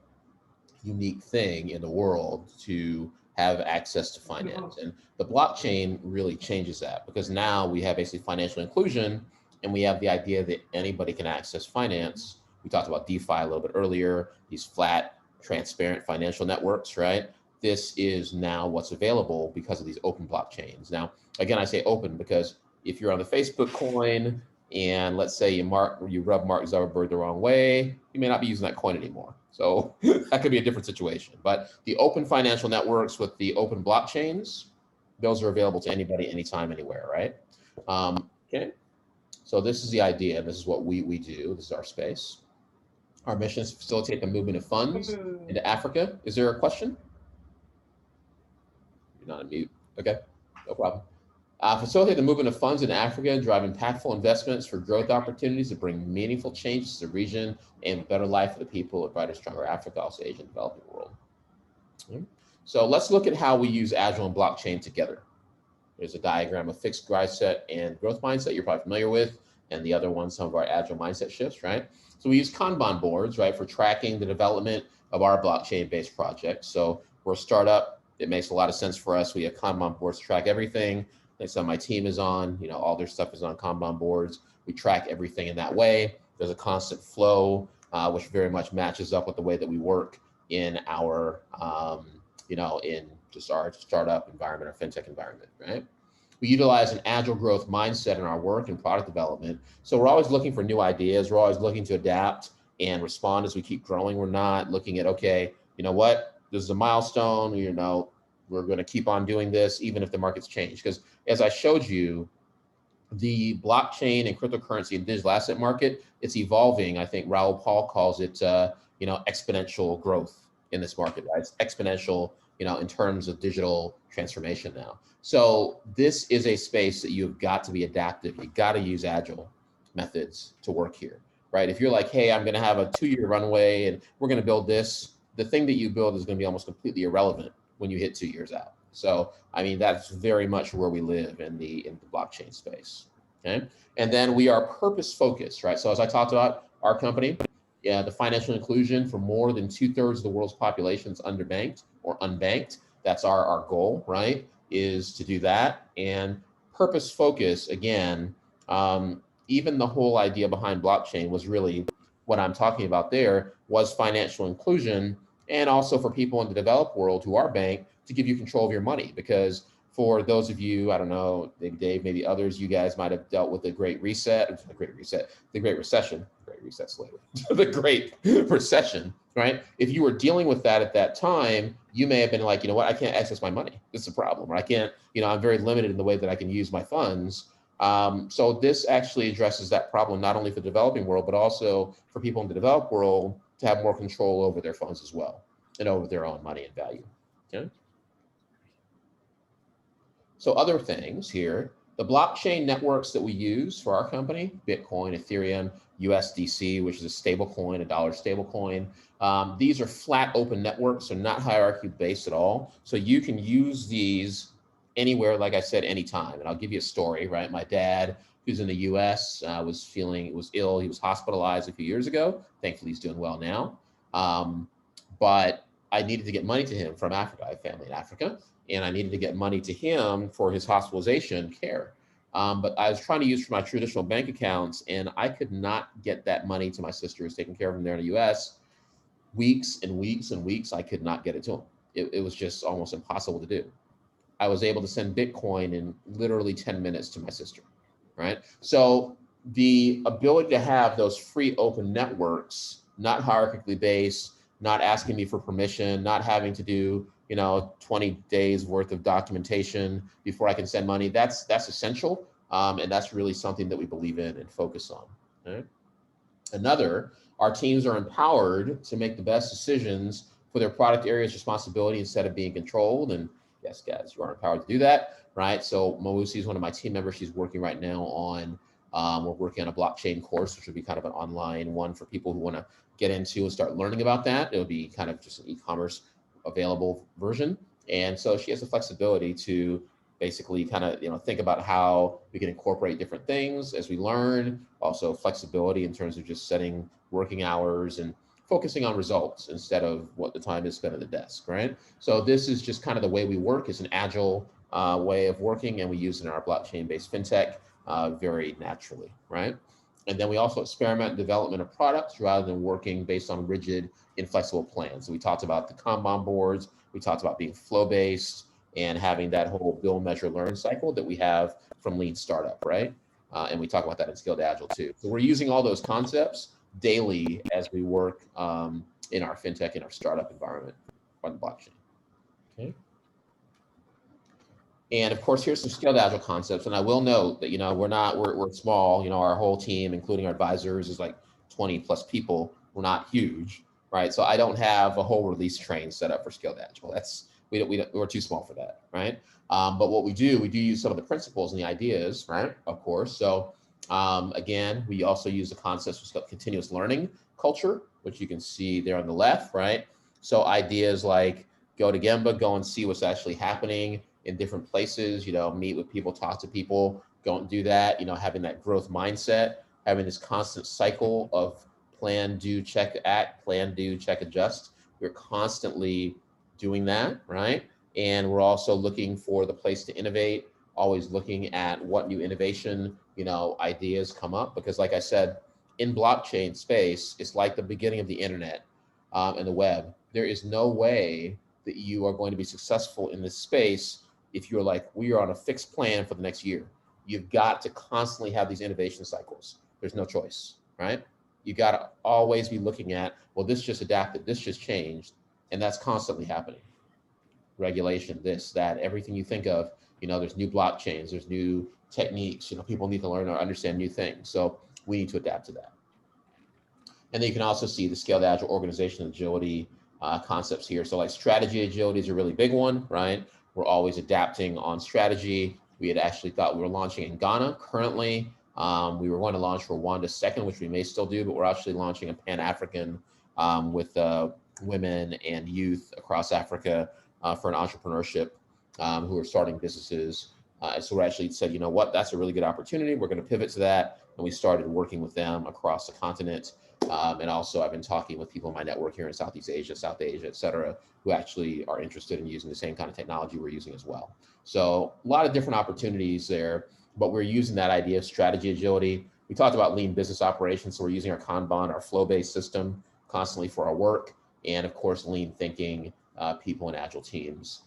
unique thing in the world to have access to finance. And the blockchain really changes that, because now we have basically financial inclusion, and we have the idea that anybody can access finance. We talked about DeFi a little bit earlier, these flat, transparent financial networks, right? This is now what's available because of these open blockchains. Now, again, I say open because if you're on the Facebook coin and let's say you rub Mark Zuckerberg the wrong way, you may not be using that coin anymore. So that could be a different situation. But the open financial networks with the open blockchains, those are available to anybody, anytime, anywhere, right? Okay. So this is the idea. This is what we do. This is our space. Our mission is to facilitate the movement of funds into Africa. Is there a question? You're not on mute. Okay, no problem. Facilitate the movement of funds in Africa and drive impactful investments for growth opportunities that bring meaningful changes to the region and better life for the people of brighter, stronger Africa, also Asia, and developing world. So let's look at how we use Agile and blockchain together. There's a diagram of fixed mindset and growth mindset you're probably familiar with, and the other one, some of our Agile mindset shifts, right? So we use Kanban boards, right, for tracking the development of our blockchain-based projects. So we're a startup. It makes a lot of sense for us. We have Kanban boards to track everything. Like some of my team is on, all their stuff is on Kanban boards. We track everything in that way. There's a constant flow, which very much matches up with the way that we work in our, in just our startup environment, our fintech environment, right? We utilize an agile growth mindset in our work and product development. So we're always looking for new ideas. We're always looking to adapt and respond as we keep growing. We're not looking at, okay, you know what, this is a milestone, we're going to keep on doing this even if the markets change. Because as I showed you, the blockchain and cryptocurrency and digital asset market, it's evolving. I think Raoul Paul calls it, exponential growth in this market, right? It's exponential, in terms of digital transformation now. So this is a space that you've got to be adaptive. You've got to use agile methods to work here, right? If you're like, hey, I'm going to have a 2-year runway and we're going to build this, the thing that you build is going to be almost completely irrelevant when you hit 2 years out. So, I mean, that's very much where we live in the blockchain space, okay? And then we are purpose focused, right? So as I talked about, our company, the financial inclusion for more than 2/3 of the world's population is underbanked or unbanked. That's our goal, right? Is to do that. And purpose focus, again, even the whole idea behind blockchain was really what I'm talking about there was financial inclusion, and also for people in the developed world who are banked to give you control of your money, because For those of you, I don't know, maybe Dave, maybe others, you guys might have dealt with the Great Reset, the Great Recession, Great Reset's later, the Great Recession, right? If you were dealing with that at that time, you may have been like, you know what, I can't access my money. This is a problem, or I can't, you know, I'm very limited in the way that I can use my funds. So this actually addresses that problem, not only for the developing world, but also for people in the developed world to have more control over their funds as well, and over their own money and value, okay? So other things here, the blockchain networks that we use for our company, Bitcoin, Ethereum, USDC, which is a stable coin, a dollar stable coin. These are flat open networks, so not hierarchy based at all. So you can use these anywhere, like I said, anytime. And I'll give you a story, right? My dad, who's in the US, was ill. He was hospitalized a few years ago. Thankfully, he's doing well now. But I needed to get money to him from Africa. I have family in Africa, and I needed to get money to him for his hospitalization care. But I was trying to use for my traditional bank accounts, and I could not get that money to my sister who's taking care of him there in the US. Weeks and weeks and weeks, I could not get it to him. It was just almost impossible to do. I was able to send Bitcoin in literally 10 minutes to my sister, right? So the ability to have those free open networks, not hierarchically based, not asking me for permission, not having to do, you know, 20 days worth of documentation before I can send money, that's essential. And that's really something that we believe in and focus on. Okay? Another, our teams are empowered to make the best decisions for their product area's responsibility instead of being controlled. And yes, guys, you are empowered to do that, right? So Mawusi is one of my team members. She's working right now on, we're working on a blockchain course, which would be kind of an online one for people who want to get into and start learning about that. It would be kind of just an e-commerce available version. And so she has the flexibility to basically kind of, you know, think about how we can incorporate different things as we learn, also flexibility in terms of just setting working hours and focusing on results instead of what the time is spent at the desk, right? So this is just kind of the way we work. It's an agile way of working, and we use it in our blockchain-based fintech very naturally, right? And then we also experiment in development of products rather than working based on rigid, inflexible plans. So we talked about the Kanban boards, we talked about being flow-based and having that whole build, measure, learn cycle that we have from Lean Startup, right? And we talk about that in Scaled Agile too. So we're using all those concepts daily as we work in our fintech, in our startup environment on the blockchain, okay? And of course, here's some Scaled Agile concepts. And I will note that, you know, we're small, you know, our whole team, including our advisors, is like 20 plus people. We're not huge, right? So I don't have a whole release train set up for Scaled Agile. We're too small for that, right? But what we do use some of the principles and the ideas, right? Of course. So again, we also use the concepts of continuous learning culture, which you can see there on the left, right? So ideas like go to Gemba, go and see what's actually happening in different places, you know, meet with people, talk to people, go and do that, you know, having that growth mindset, having this constant cycle of plan, do, check, act, plan, do, check, adjust. We're constantly doing that, right? And we're also looking for the place to innovate, always looking at what new innovation, you know, ideas come up. Because like I said, in blockchain space, it's like the beginning of the internet and the web. There is no way that you are going to be successful in this space if you're like, we are on a fixed plan for the next year. You've got to constantly have these innovation cycles. There's no choice, right? You got to always be looking at, well, this just adapted, this just changed, and that's constantly happening. Regulation, this, that, everything you think of, you know, there's new blockchains, there's new techniques, you know, people need to learn or understand new things. So we need to adapt to that. And then you can also see the Scaled Agile organization agility concepts here. So like strategy agility is a really big one, right? We're always adapting on strategy. We had actually thought we were launching in Ghana currently. We were going to launch Rwanda second, which we may still do, but we're actually launching a Pan-African with women and youth across Africa for an entrepreneurship who are starting businesses. So we actually said, you know what, that's a really good opportunity. We're going to pivot to that. And we started working with them across the continent. And also I've been talking with people in my network here in Southeast Asia, South Asia, et cetera, who actually are interested in using the same kind of technology we're using as well. So a lot of different opportunities there, but we're using that idea of strategy agility. We talked about lean business operations. So we're using our Kanban, our flow-based system constantly for our work. And of course, lean thinking, people and agile teams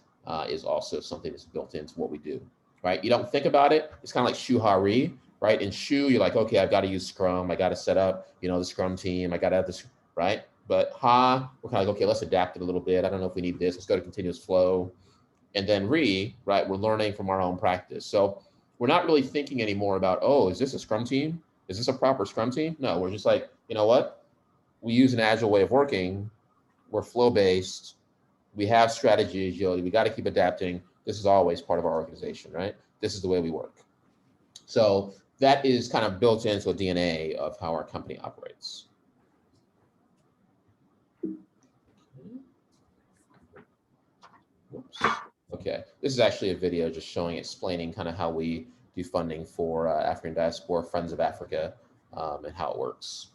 is also something that's built into what we do, right? You don't think about it. It's kind of like Shu-Ha-Ri, right? In Shu, you're like, okay, I've got to use Scrum. I got to set up, the Scrum team. I got to have this, right? But Ha, we're kind of like, okay, let's adapt it a little bit. I don't know if we need this. Let's go to continuous flow. And then Ri, right, we're learning from our own practice. So we're not really thinking anymore about, oh, is this a Scrum team? Is this a proper Scrum team? No, we're just like, you know what? We use an agile way of working. We're flow-based. We have strategy agility. We got to keep adapting. This is always part of our organization, right? This is the way we work. So that is kind of built into a DNA of how our company operates. Whoops. Okay, this is actually a video just explaining kind of how we do funding for African Diaspora, Friends of Africa, and how it works.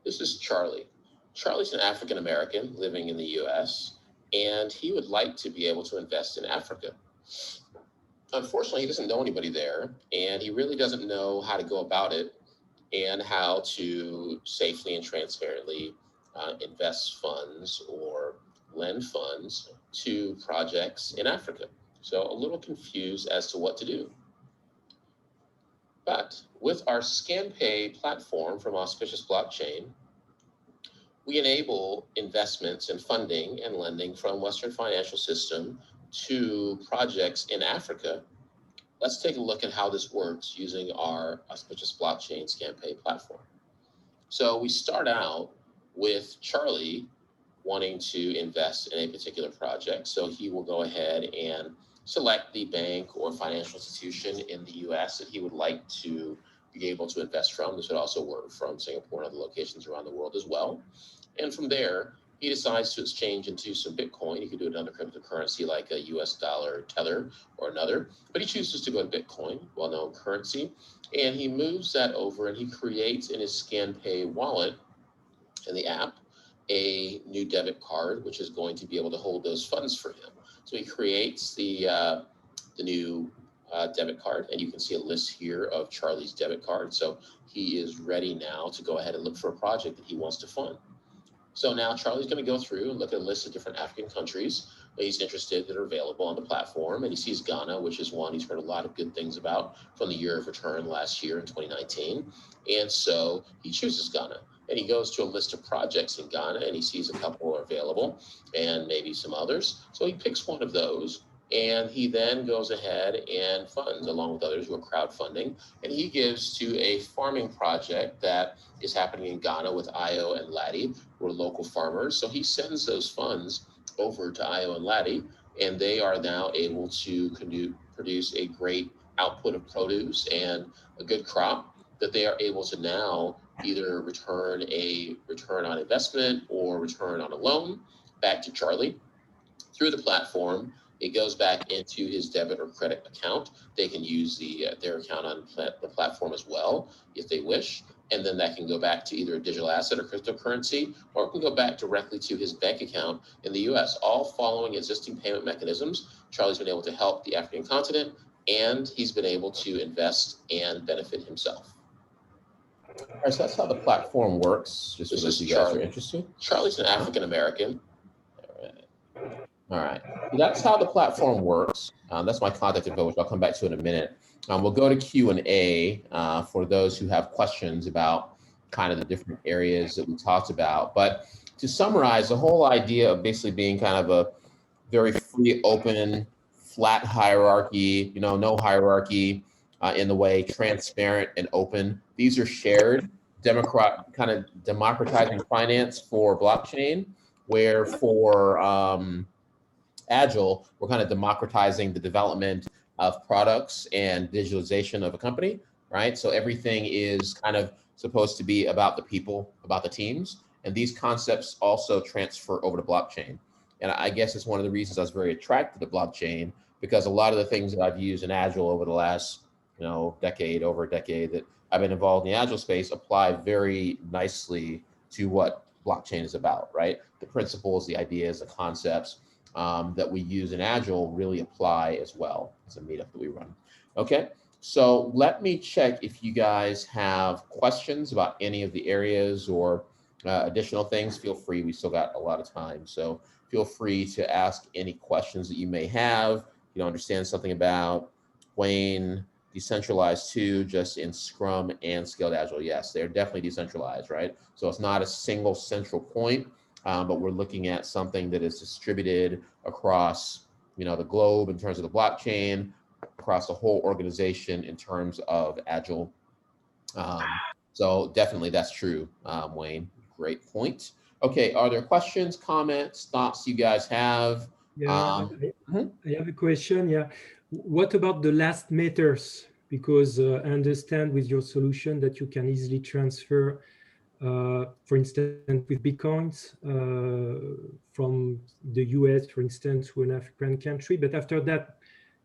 This is Charlie. Charlie's an African American living in the US, and he would like to be able to invest in Africa. Unfortunately, he doesn't know anybody there, and he really doesn't know how to go about it and how to safely and transparently invest funds or lend funds to projects in Africa. So a little confused as to what to do. But with our ScanPay platform from Auspicious Blockchain, we enable investments and funding and lending from Western financial system to projects in Africa. Let's take a look at how this works using our Auspicious Blockchain ScanPay platform. So we start out with Charlie wanting to invest in a particular project. So he will go ahead and select the bank or financial institution in the US that he would like to be able to invest from. This would also work from Singapore and other locations around the world as well. And from there, he decides to exchange into some Bitcoin. He could do it under cryptocurrency like a US dollar tether or another, but he chooses to go to Bitcoin, well-known currency, and he moves that over and he creates in his ScanPay wallet in the app a new debit card, which is going to be able to hold those funds for him. So he creates the new debit card, and you can see a list here of Charlie's debit card. So he is ready now to go ahead and look for a project that he wants to fund. So now Charlie's going to go through and look at a list of different African countries that he's interested that are available on the platform. And he sees Ghana, which is one he's heard a lot of good things about from the year of return last year in 2019. And so he chooses Ghana. And he goes to a list of projects in Ghana, and he sees a couple are available and maybe some others. So he picks one of those, and he then goes ahead and funds along with others who are crowdfunding. And he gives to a farming project that is happening in Ghana with Io and Ladi, who are local farmers. So he sends those funds over to Io and Ladi, and they are now able to produce a great output of produce and a good crop that they are able to now either return on investment or return on a loan back to Charlie through the platform. It goes back into his debit or credit account. They can use their account on the platform as well if they wish. And then that can go back to either a digital asset or cryptocurrency, or it can go back directly to his bank account in the US, all following existing payment mechanisms. Charlie's been able to help the African continent, and he's been able to invest and benefit himself. All right, so that's how the platform works, just for those of you guys who are interested. Charlie's an African American. All right. So that's how the platform works. That's my contact info, which I'll come back to in a minute. We'll go to Q&A for those who have questions about kind of the different areas that we talked about. But to summarize, the whole idea of basically being kind of a very free, open, flat hierarchy, no hierarchy in the way, transparent and open. These are shared, kind of democratizing finance for blockchain, where for Agile, we're kind of democratizing the development of products and digitalization of a company, right? So everything is kind of supposed to be about the people, about the teams. And these concepts also transfer over to blockchain. And I guess it's one of the reasons I was very attracted to blockchain, because a lot of the things that I've used in Agile over the last, over a decade that I've been involved in the Agile space apply very nicely to what blockchain is about, right? The principles, the ideas, the concepts that we use in Agile really apply as well. It's a meetup that we run. Okay, so let me check if you guys have questions about any of the areas or additional things, feel free. We still got a lot of time. So feel free to ask any questions that you may have. You don't understand something about Wayne, decentralized too, just in Scrum and Scaled Agile. Yes, they're definitely decentralized, right? So it's not a single central point, but we're looking at something that is distributed across, the globe in terms of the blockchain, across the whole organization in terms of Agile. So definitely that's true, Wayne. Great point. Okay, are there questions, comments, thoughts you guys have? Yeah, I have a question. Yeah, what about the last meters? Because I understand with your solution that you can easily transfer, for instance, with Bitcoins from the US, for instance, to an African country. But after that,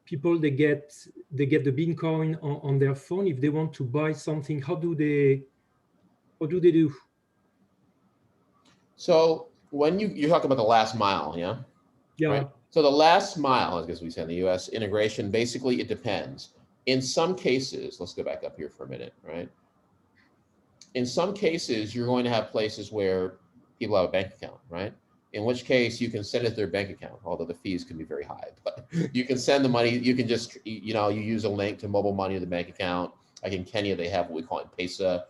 people they get the Bitcoin on their phone. If they want to buy something, how do they do? So when you talk about the last mile, yeah? Yeah. Right. So the last mile, I guess we say in the US, integration, basically it depends. In some cases, let's go back up here for a minute, right? In some cases, you're going to have places where people have a bank account, right? In which case you can send it to their bank account, although the fees can be very high, but you can send the money, you can just, you use a link to mobile money to the bank account. Like in Kenya, they have what we call M-Pesa.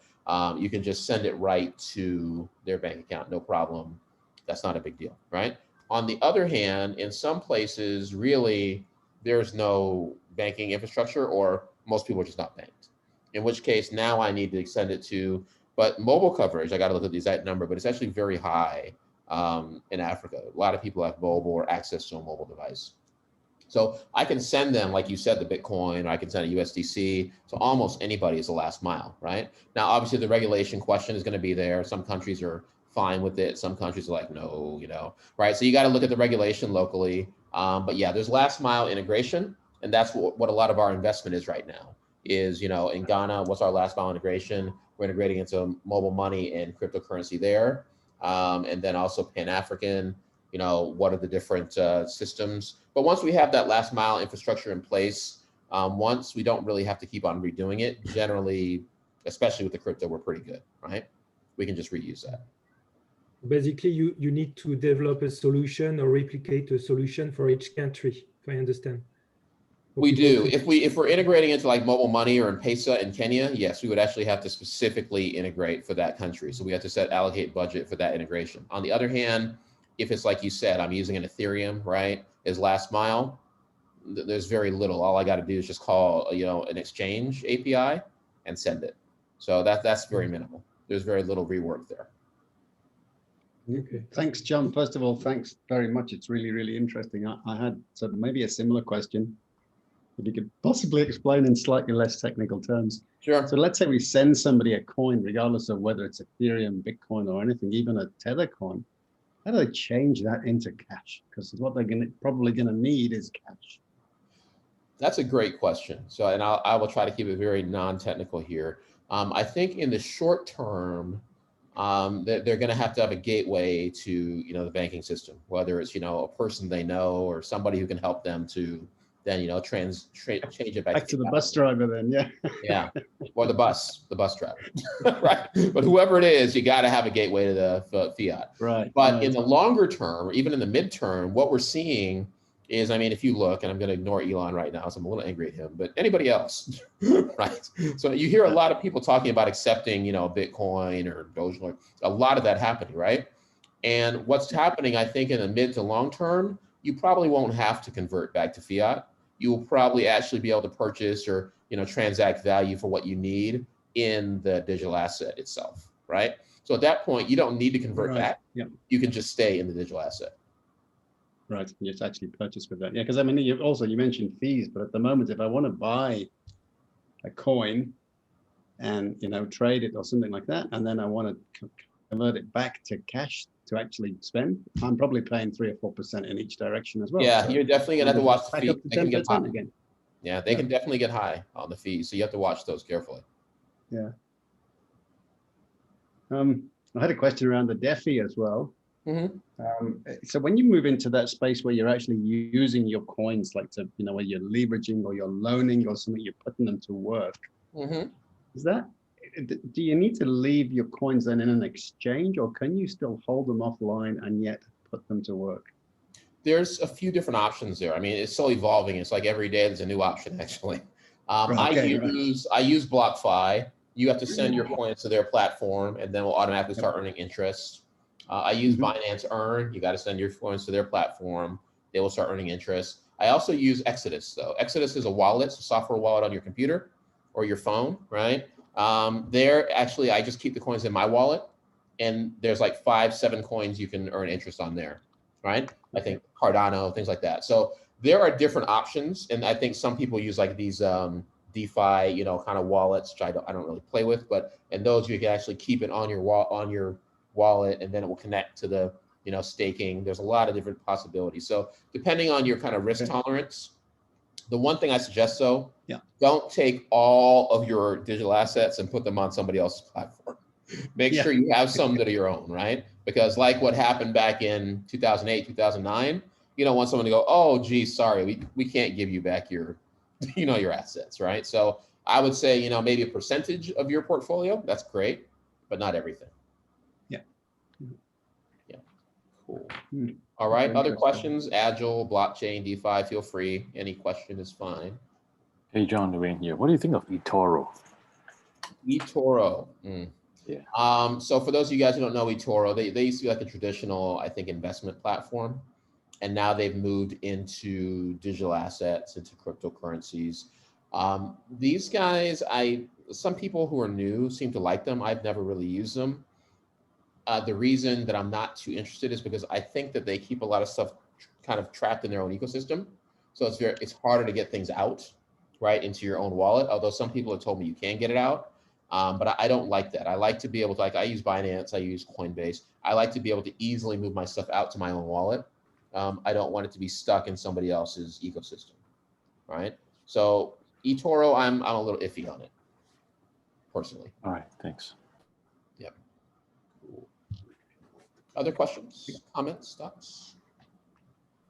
You can just send it right to their bank account, no problem. That's not a big deal, right? On the other hand, in some places, really, there's no banking infrastructure or most people are just not banked. In which case, now I need to extend it to, but mobile coverage, I got to look at the exact number, but it's actually very high in Africa. A lot of people have mobile or access to a mobile device. So I can send them, like you said, the Bitcoin, or I can send a USDC to almost anybody as the last mile, right? Now, obviously, the regulation question is going to be there. Some countries are fine with it. Some countries are like, no, right? So you got to look at the regulation locally. But yeah, there's last mile integration. And that's what a lot of our investment is right now is, in Ghana, what's our last mile integration? We're integrating into mobile money and cryptocurrency there. And then also Pan-African, what are the different systems? But once we have that last mile infrastructure in place, once we don't really have to keep on redoing it, generally, especially with the crypto, we're pretty good, right? We can just reuse that. Basically, you need to develop a solution or replicate a solution for each country, if I understand. We do. If we're integrating into like mobile money or M-Pesa in Kenya, yes, we would actually have to specifically integrate for that country. So we have to allocate budget for that integration. On the other hand, if it's like you said, I'm using an Ethereum, right, as last mile, there's very little. All I got to do is just call, an exchange API and send it. So that's very minimal. There's very little rework there. Okay. Thanks, John. First of all, thanks very much. It's really, really interesting. I had maybe a similar question. If you could possibly explain in slightly less technical terms. Sure. So let's say we send somebody a coin, regardless of whether it's Ethereum, Bitcoin, or anything, even a Tether coin. How do they change that into cash? Because what they're probably going to need is cash. That's a great question. So, and I will try to keep it very non-technical here. I think in the short term, they're going to have a gateway to, the banking system, whether it's, a person they know or somebody who can help them to then, change it back to the bus driver then, yeah. Yeah, or the bus driver, right? But whoever it is, you got to have a gateway to the fiat. Right. But right. in the longer term, or even in the midterm, what we're seeing is, if you look, and I'm going to ignore Elon right now, so I'm a little angry at him, but anybody else, right? So you hear a lot of people talking about accepting, Bitcoin or Dogecoin, a lot of that happening, right? And what's happening, I think, in the mid to long term, you probably won't have to convert back to fiat. You will probably actually be able to purchase or, transact value for what you need in the digital asset itself, right? So at that point, you don't need to convert back. Yep. You can just stay in the digital asset. Right, you just actually purchase with that. Yeah, because you mentioned fees, but at the moment, if I want to buy a coin and, trade it or something like that, and then I want to convert it back to cash to actually spend, I'm probably paying 3 or 4% in each direction as well. Yeah, so you're definitely gonna have to watch the back fees. up to 10% again. Yeah, they can definitely get high on the fees, so you have to watch those carefully. Yeah. I had a question around the DeFi as well. Mm-hmm. So when you move into that space where you're actually using your coins, like to, where you're leveraging or you're loaning or something, you're putting them to work. Mm-hmm. Is that do you need to leave your coins then in an exchange, or can you still hold them offline and yet put them to work? There's a few different options there. I mean, it's still evolving. It's like every day there's a new option, actually. I use BlockFi. You have to send your coins to their platform, and then we'll automatically start earning interest. I use Binance Earn. You got to send your coins to their platform. They will start earning interest. I also use Exodus, though. Exodus is a wallet, it's a software wallet on your computer or your phone, right? There, actually, I just keep the coins in my wallet, and there's like 5-7 coins you can earn interest on there, right? I think Cardano, things like that. So there are different options, and I think some people use like these DeFi, you know, kind of wallets, which I don't really play with, but in those you can actually keep it on your wallet, and then it will connect to the, you know, staking. There's a lot of different possibilities. So depending on your kind of risk tolerance, the one thing I suggest though, don't take all of your digital assets and put them on somebody else's platform. Make sure you have some that are your own, right? Because like what happened back in 2008, 2009, you don't want someone to go, oh, geez, sorry, we can't give you back your, you know, your assets, right? So I would say, you know, maybe a percentage of your portfolio, that's great, but not everything. Cool. All right, other questions? Agile, blockchain, DeFi, feel free. Any question is fine. Hey, John, Wayne here. What do you think of eToro? eToro. So for those of you guys who don't know eToro, they used to be like a traditional, I think, investment platform. And now they've moved into digital assets, into cryptocurrencies. These guys, some people who are new seem to like them. I've never really used them. The reason that I'm not too interested is because I think that they keep a lot of stuff kind of trapped in their own ecosystem. So it's harder to get things out, right, into your own wallet. Although some people have told me you can get it out, but I don't like that. I like to be able to, like, I use Binance, I use Coinbase. I like to be able to easily move my stuff out to my own wallet. I don't want it to be stuck in somebody else's ecosystem, right? So eToro, I'm a little iffy on it, personally. All right, thanks. Yep. Cool. Other questions, comments, thoughts?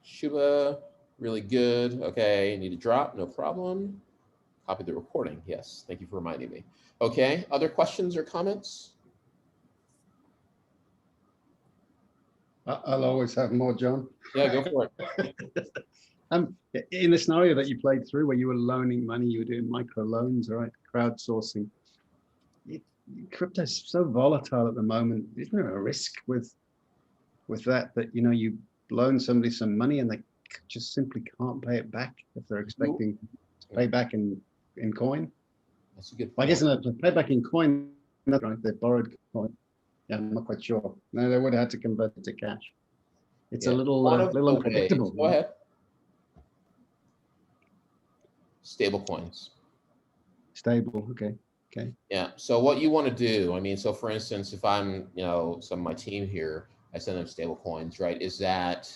Shuba, really good. Okay, need to drop, no problem. Copy the recording, yes. Thank you for reminding me. Okay, other questions or comments? I'll always have more, John. Yeah, go for it. In the scenario that you played through where you were loaning money, you were doing micro loans, right? Crowdsourcing. Crypto is so volatile at the moment. Isn't there a risk with that, you know, you loan somebody some money and they just simply can't pay it back if they're expecting to pay back in coin? That's a good point. Well, I guess to pay back in coin, right? They borrowed coin. Yeah, I'm not quite sure. No, they would have had to convert it to cash. It's a little unpredictable. Go ahead. Stable coins. Stable, okay. Yeah, so what you want to do, I mean, so for instance, if I'm, you know, some of my team here, I send them stable coins, right? Is that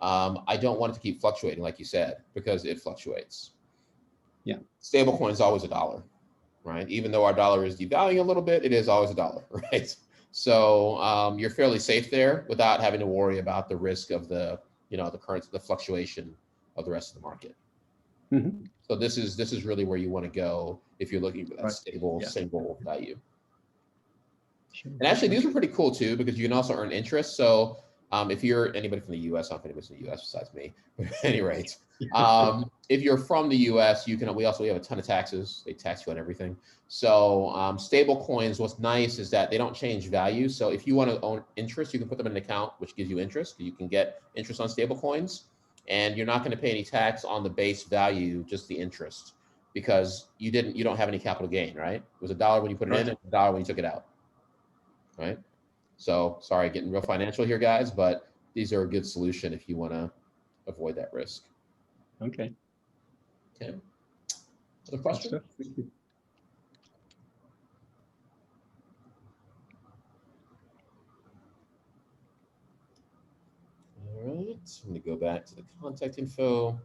I don't want it to keep fluctuating, like you said, because it fluctuates. Yeah. Stable coin is always $1, right? Even though our dollar is devaluing a little bit, it is always $1, right? So you're fairly safe there without having to worry about the risk of the, you know, the fluctuation of the rest of the market. Mm-hmm. So this is really where you want to go if you're looking for that stable single value. Sure. And actually, these are pretty cool too, because you can also earn interest. So if you're anybody from the U.S., I don't think anybody's in the U.S. besides me, but at any rate, if you're from the U.S., we have a ton of taxes. They tax you on everything. So stable coins, what's nice is that they don't change value. So if you want to own interest, you can put them in an account, which gives you interest. You can get interest on stable coins, and you're not going to pay any tax on the base value, just the interest, because you don't have any capital gain, right? It was $1 when you put it in, and $1 when you took it out, right? So sorry, getting real financial here, guys, but these are a good solution if you want to avoid that risk. Okay. Other questions? All right, I'm going to go back to the contact info.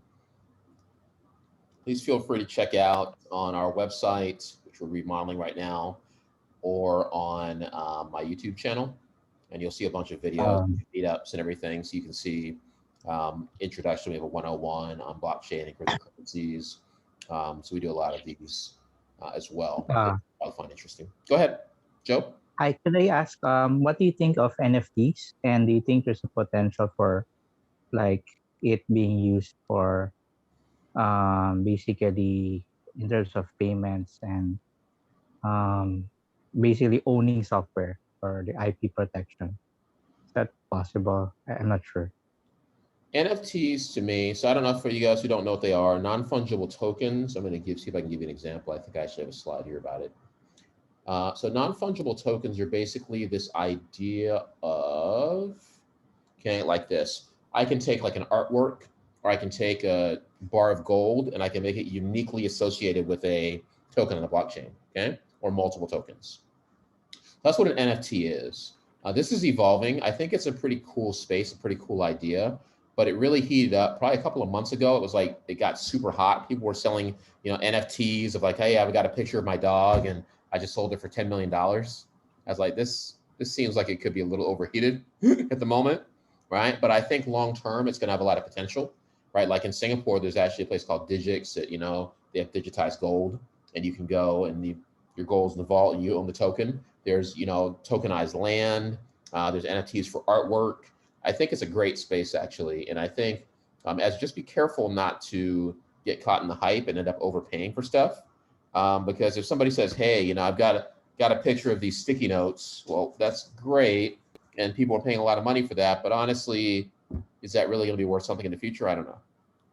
Please feel free to check out on our website, which we're remodeling right now, or on my YouTube channel. And you'll see a bunch of videos, meetups and everything. So you can see introduction. We have a 101 on blockchain and cryptocurrencies. So we do a lot of these as well. Uh, I'll find interesting. Go ahead, Joe. Hi, could I ask, what do you think of NFTs? And do you think there's a potential for like it being used for basically in terms of payments and basically owning software for the IP protection? Is that possible? I'm not sure. NFTs to me, so I don't know for you guys who don't know what they are, non-fungible tokens. I'm going to see if I can give you an example. I think I actually have a slide here about it. So non-fungible tokens are basically this idea of, okay, like this. I can take like an artwork, or I can take a bar of gold, and I can make it uniquely associated with a token on the blockchain, okay, or multiple tokens. That's what an NFT is. This is evolving. I think it's a pretty cool space, a pretty cool idea, but it really heated up probably a couple of months ago. It was like, it got super hot. People were selling, NFTs of like, hey, I've got a picture of my dog and I just sold it for $10 million. I was like, this seems like it could be a little overheated at the moment, right? But I think long-term, it's gonna have a lot of potential, right? Like in Singapore, there's actually a place called Digix that, they have digitized gold, and you can go and your gold's in the vault and you own the token. There's, tokenized land. There's NFTs for artwork. I think it's a great space actually. And I think just be careful not to get caught in the hype and end up overpaying for stuff. Because if somebody says, hey, I've got a picture of these sticky notes, well, that's great. And people are paying a lot of money for that. But honestly, is that really gonna be worth something in the future? I don't know,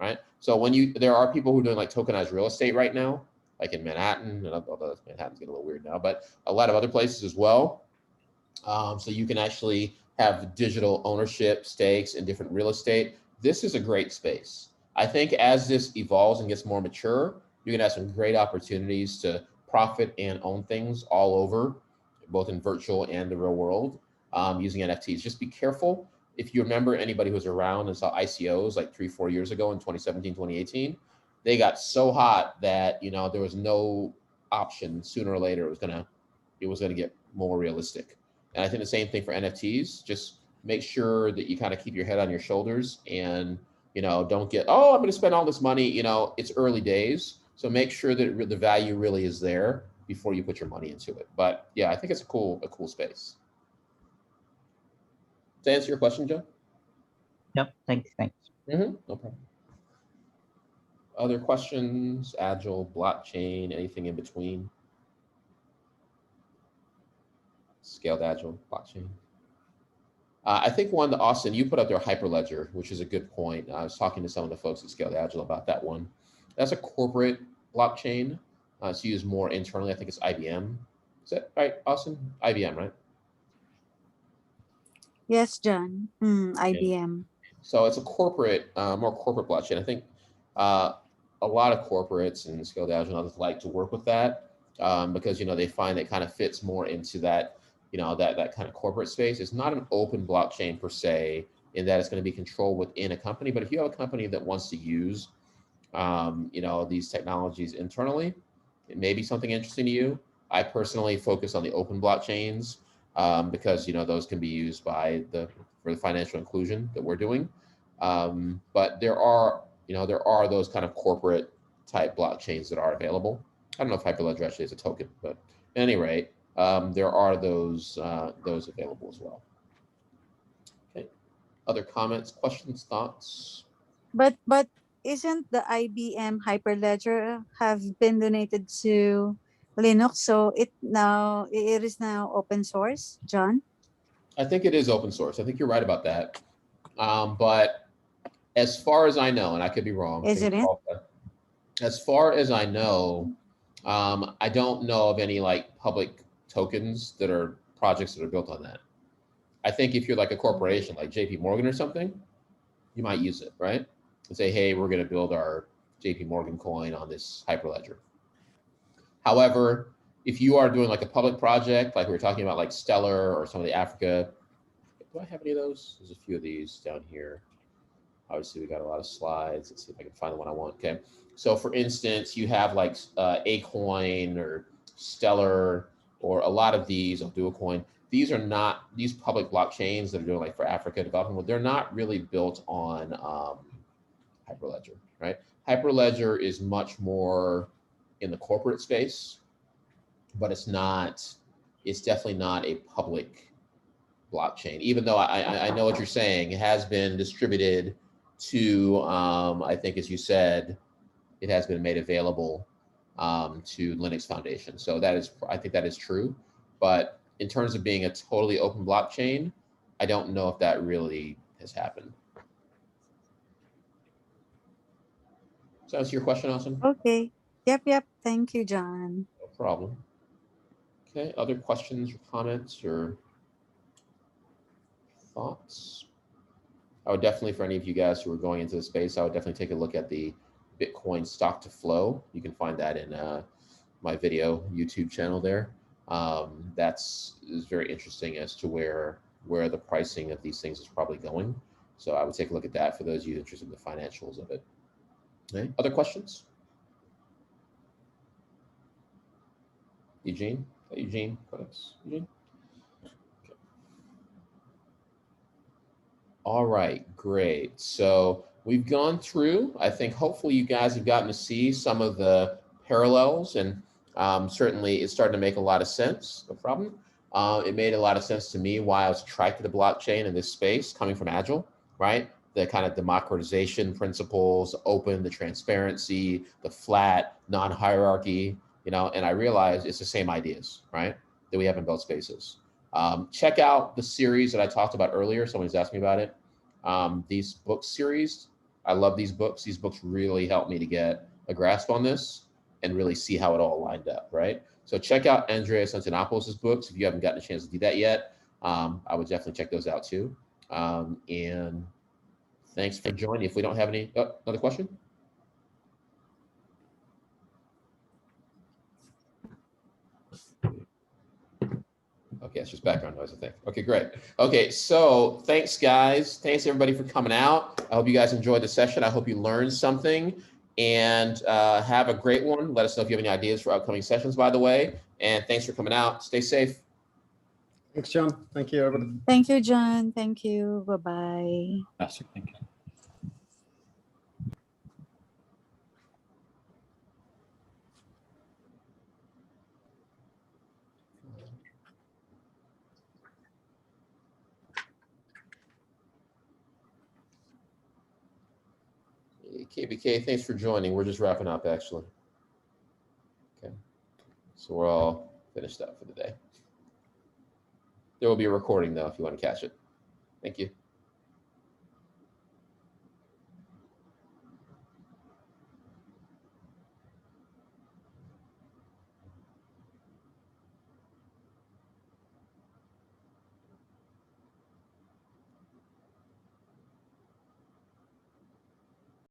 right? So there are people who are doing like tokenized real estate right now, like in Manhattan, and although Manhattan's getting a little weird now, but a lot of other places as well. So you can actually have digital ownership stakes in different real estate. This is a great space. I think as this evolves and gets more mature, you're gonna have some great opportunities to profit and own things all over, both in virtual and the real world, using NFTs. Just be careful. If you remember, anybody who was around and saw ICOs like 3-4 years ago in 2017, 2018, they got so hot that there was no option. Sooner or later, it was gonna get more realistic. And I think the same thing for NFTs. Just make sure that you kind of keep your head on your shoulders and don't get, oh, I'm going to spend all this money. It's early days, so make sure that the value really is there before you put your money into it. But yeah, I think it's a cool space. To answer your question, Joe? Yep. Thanks. No problem. Other questions? Agile, blockchain, anything in between? Scaled Agile, blockchain. I think one that Austin, you put up there, Hyperledger, which is a good point. I was talking to some of the folks at Scaled Agile about that one. That's a corporate blockchain. It's used more internally. I think it's IBM. Is that right, Austin? IBM, right? Yes, John. IBM. So it's a corporate, more corporate blockchain. I think a lot of corporates and Scaled Agile and others like to work with that because they find it kind of fits more into that that kind of corporate space. It's not an open blockchain per se, in that it's going to be controlled within a company. But if you have a company that wants to use these technologies internally, it may be something interesting to you. I personally focus on the open blockchains because those can be used for the financial inclusion that we're doing. But there are those kind of corporate type blockchains that are available. I don't know if Hyperledger actually is a token, but at any rate, there are those available as well. Okay. Other comments, questions, thoughts? But isn't the IBM Hyperledger have been donated to Linux, so it is now open source, John? I think it is open source. I think you're right about that. But as far as I know, and I could be wrong. Is it? As far as I know, I don't know of any like public tokens that are projects that are built on that. I think if you're like a corporation like JP Morgan or something, you might use it, right? And say, hey, we're going to build our JP Morgan coin on this Hyperledger. However, if you are doing like a public project, like we were talking about like Stellar or some of the Africa, do I have any of those? There's a few of these down here. Obviously, we got a lot of slides. Let's see if I can find the one I want. Okay. So for instance, you have like Acoin or Stellar, or a lot of these, I'll do a coin. These are not, these public blockchains that are doing like for Africa development, they're not really built on Hyperledger, right? Hyperledger is much more in the corporate space, but it's definitely not a public blockchain, even though I know what you're saying. It has been distributed to, I think, as you said, it has been made available to Linux Foundation. So I think that is true. But in terms of being a totally open blockchain, I don't know if that really has happened. Does that answer your question, Austin? Okay. Yep. Thank you, John. No problem. Okay, other questions or comments or thoughts? I would definitely, for any of you guys who are going into the space, I would definitely take a look at the Bitcoin stock to flow. You can find that in my video YouTube channel there. That's very interesting as to where the pricing of these things is probably going. So I would take a look at that for those of you interested in the financials of it. Okay. Other questions? Eugene? Eugene? Eugene? Okay. All right, great. So we've gone through, I think hopefully you guys have gotten to see some of the parallels, and certainly it's starting to make a lot of sense, no problem. It made a lot of sense to me why I was attracted to blockchain in this space coming from Agile, right? The kind of democratization principles, open, the transparency, the flat, non-hierarchy, and I realized it's the same ideas, right, that we have in both spaces. Check out the series that I talked about earlier. Someone's asked me about it. These book series, I love these books. These books really helped me to get a grasp on this and really see how it all lined up, right? So check out Andreas Antonopoulos' books if you haven't gotten a chance to do that yet. I would definitely check those out too. And thanks for joining. If we don't have any, another question? Okay, it's just background noise, I think. Okay, great. Okay, so thanks, guys. Thanks, everybody, for coming out. I hope you guys enjoyed the session. I hope you learned something, and have a great one. Let us know if you have any ideas for upcoming sessions, by the way. And thanks for coming out. Stay safe. Thanks, John. Thank you, everybody. Thank you, John. Thank you. Bye-bye. Thank you. KBK, thanks for joining. We're just wrapping up, actually. Okay, so we're all finished up for the day. There will be a recording, though, if you want to catch it. Thank you.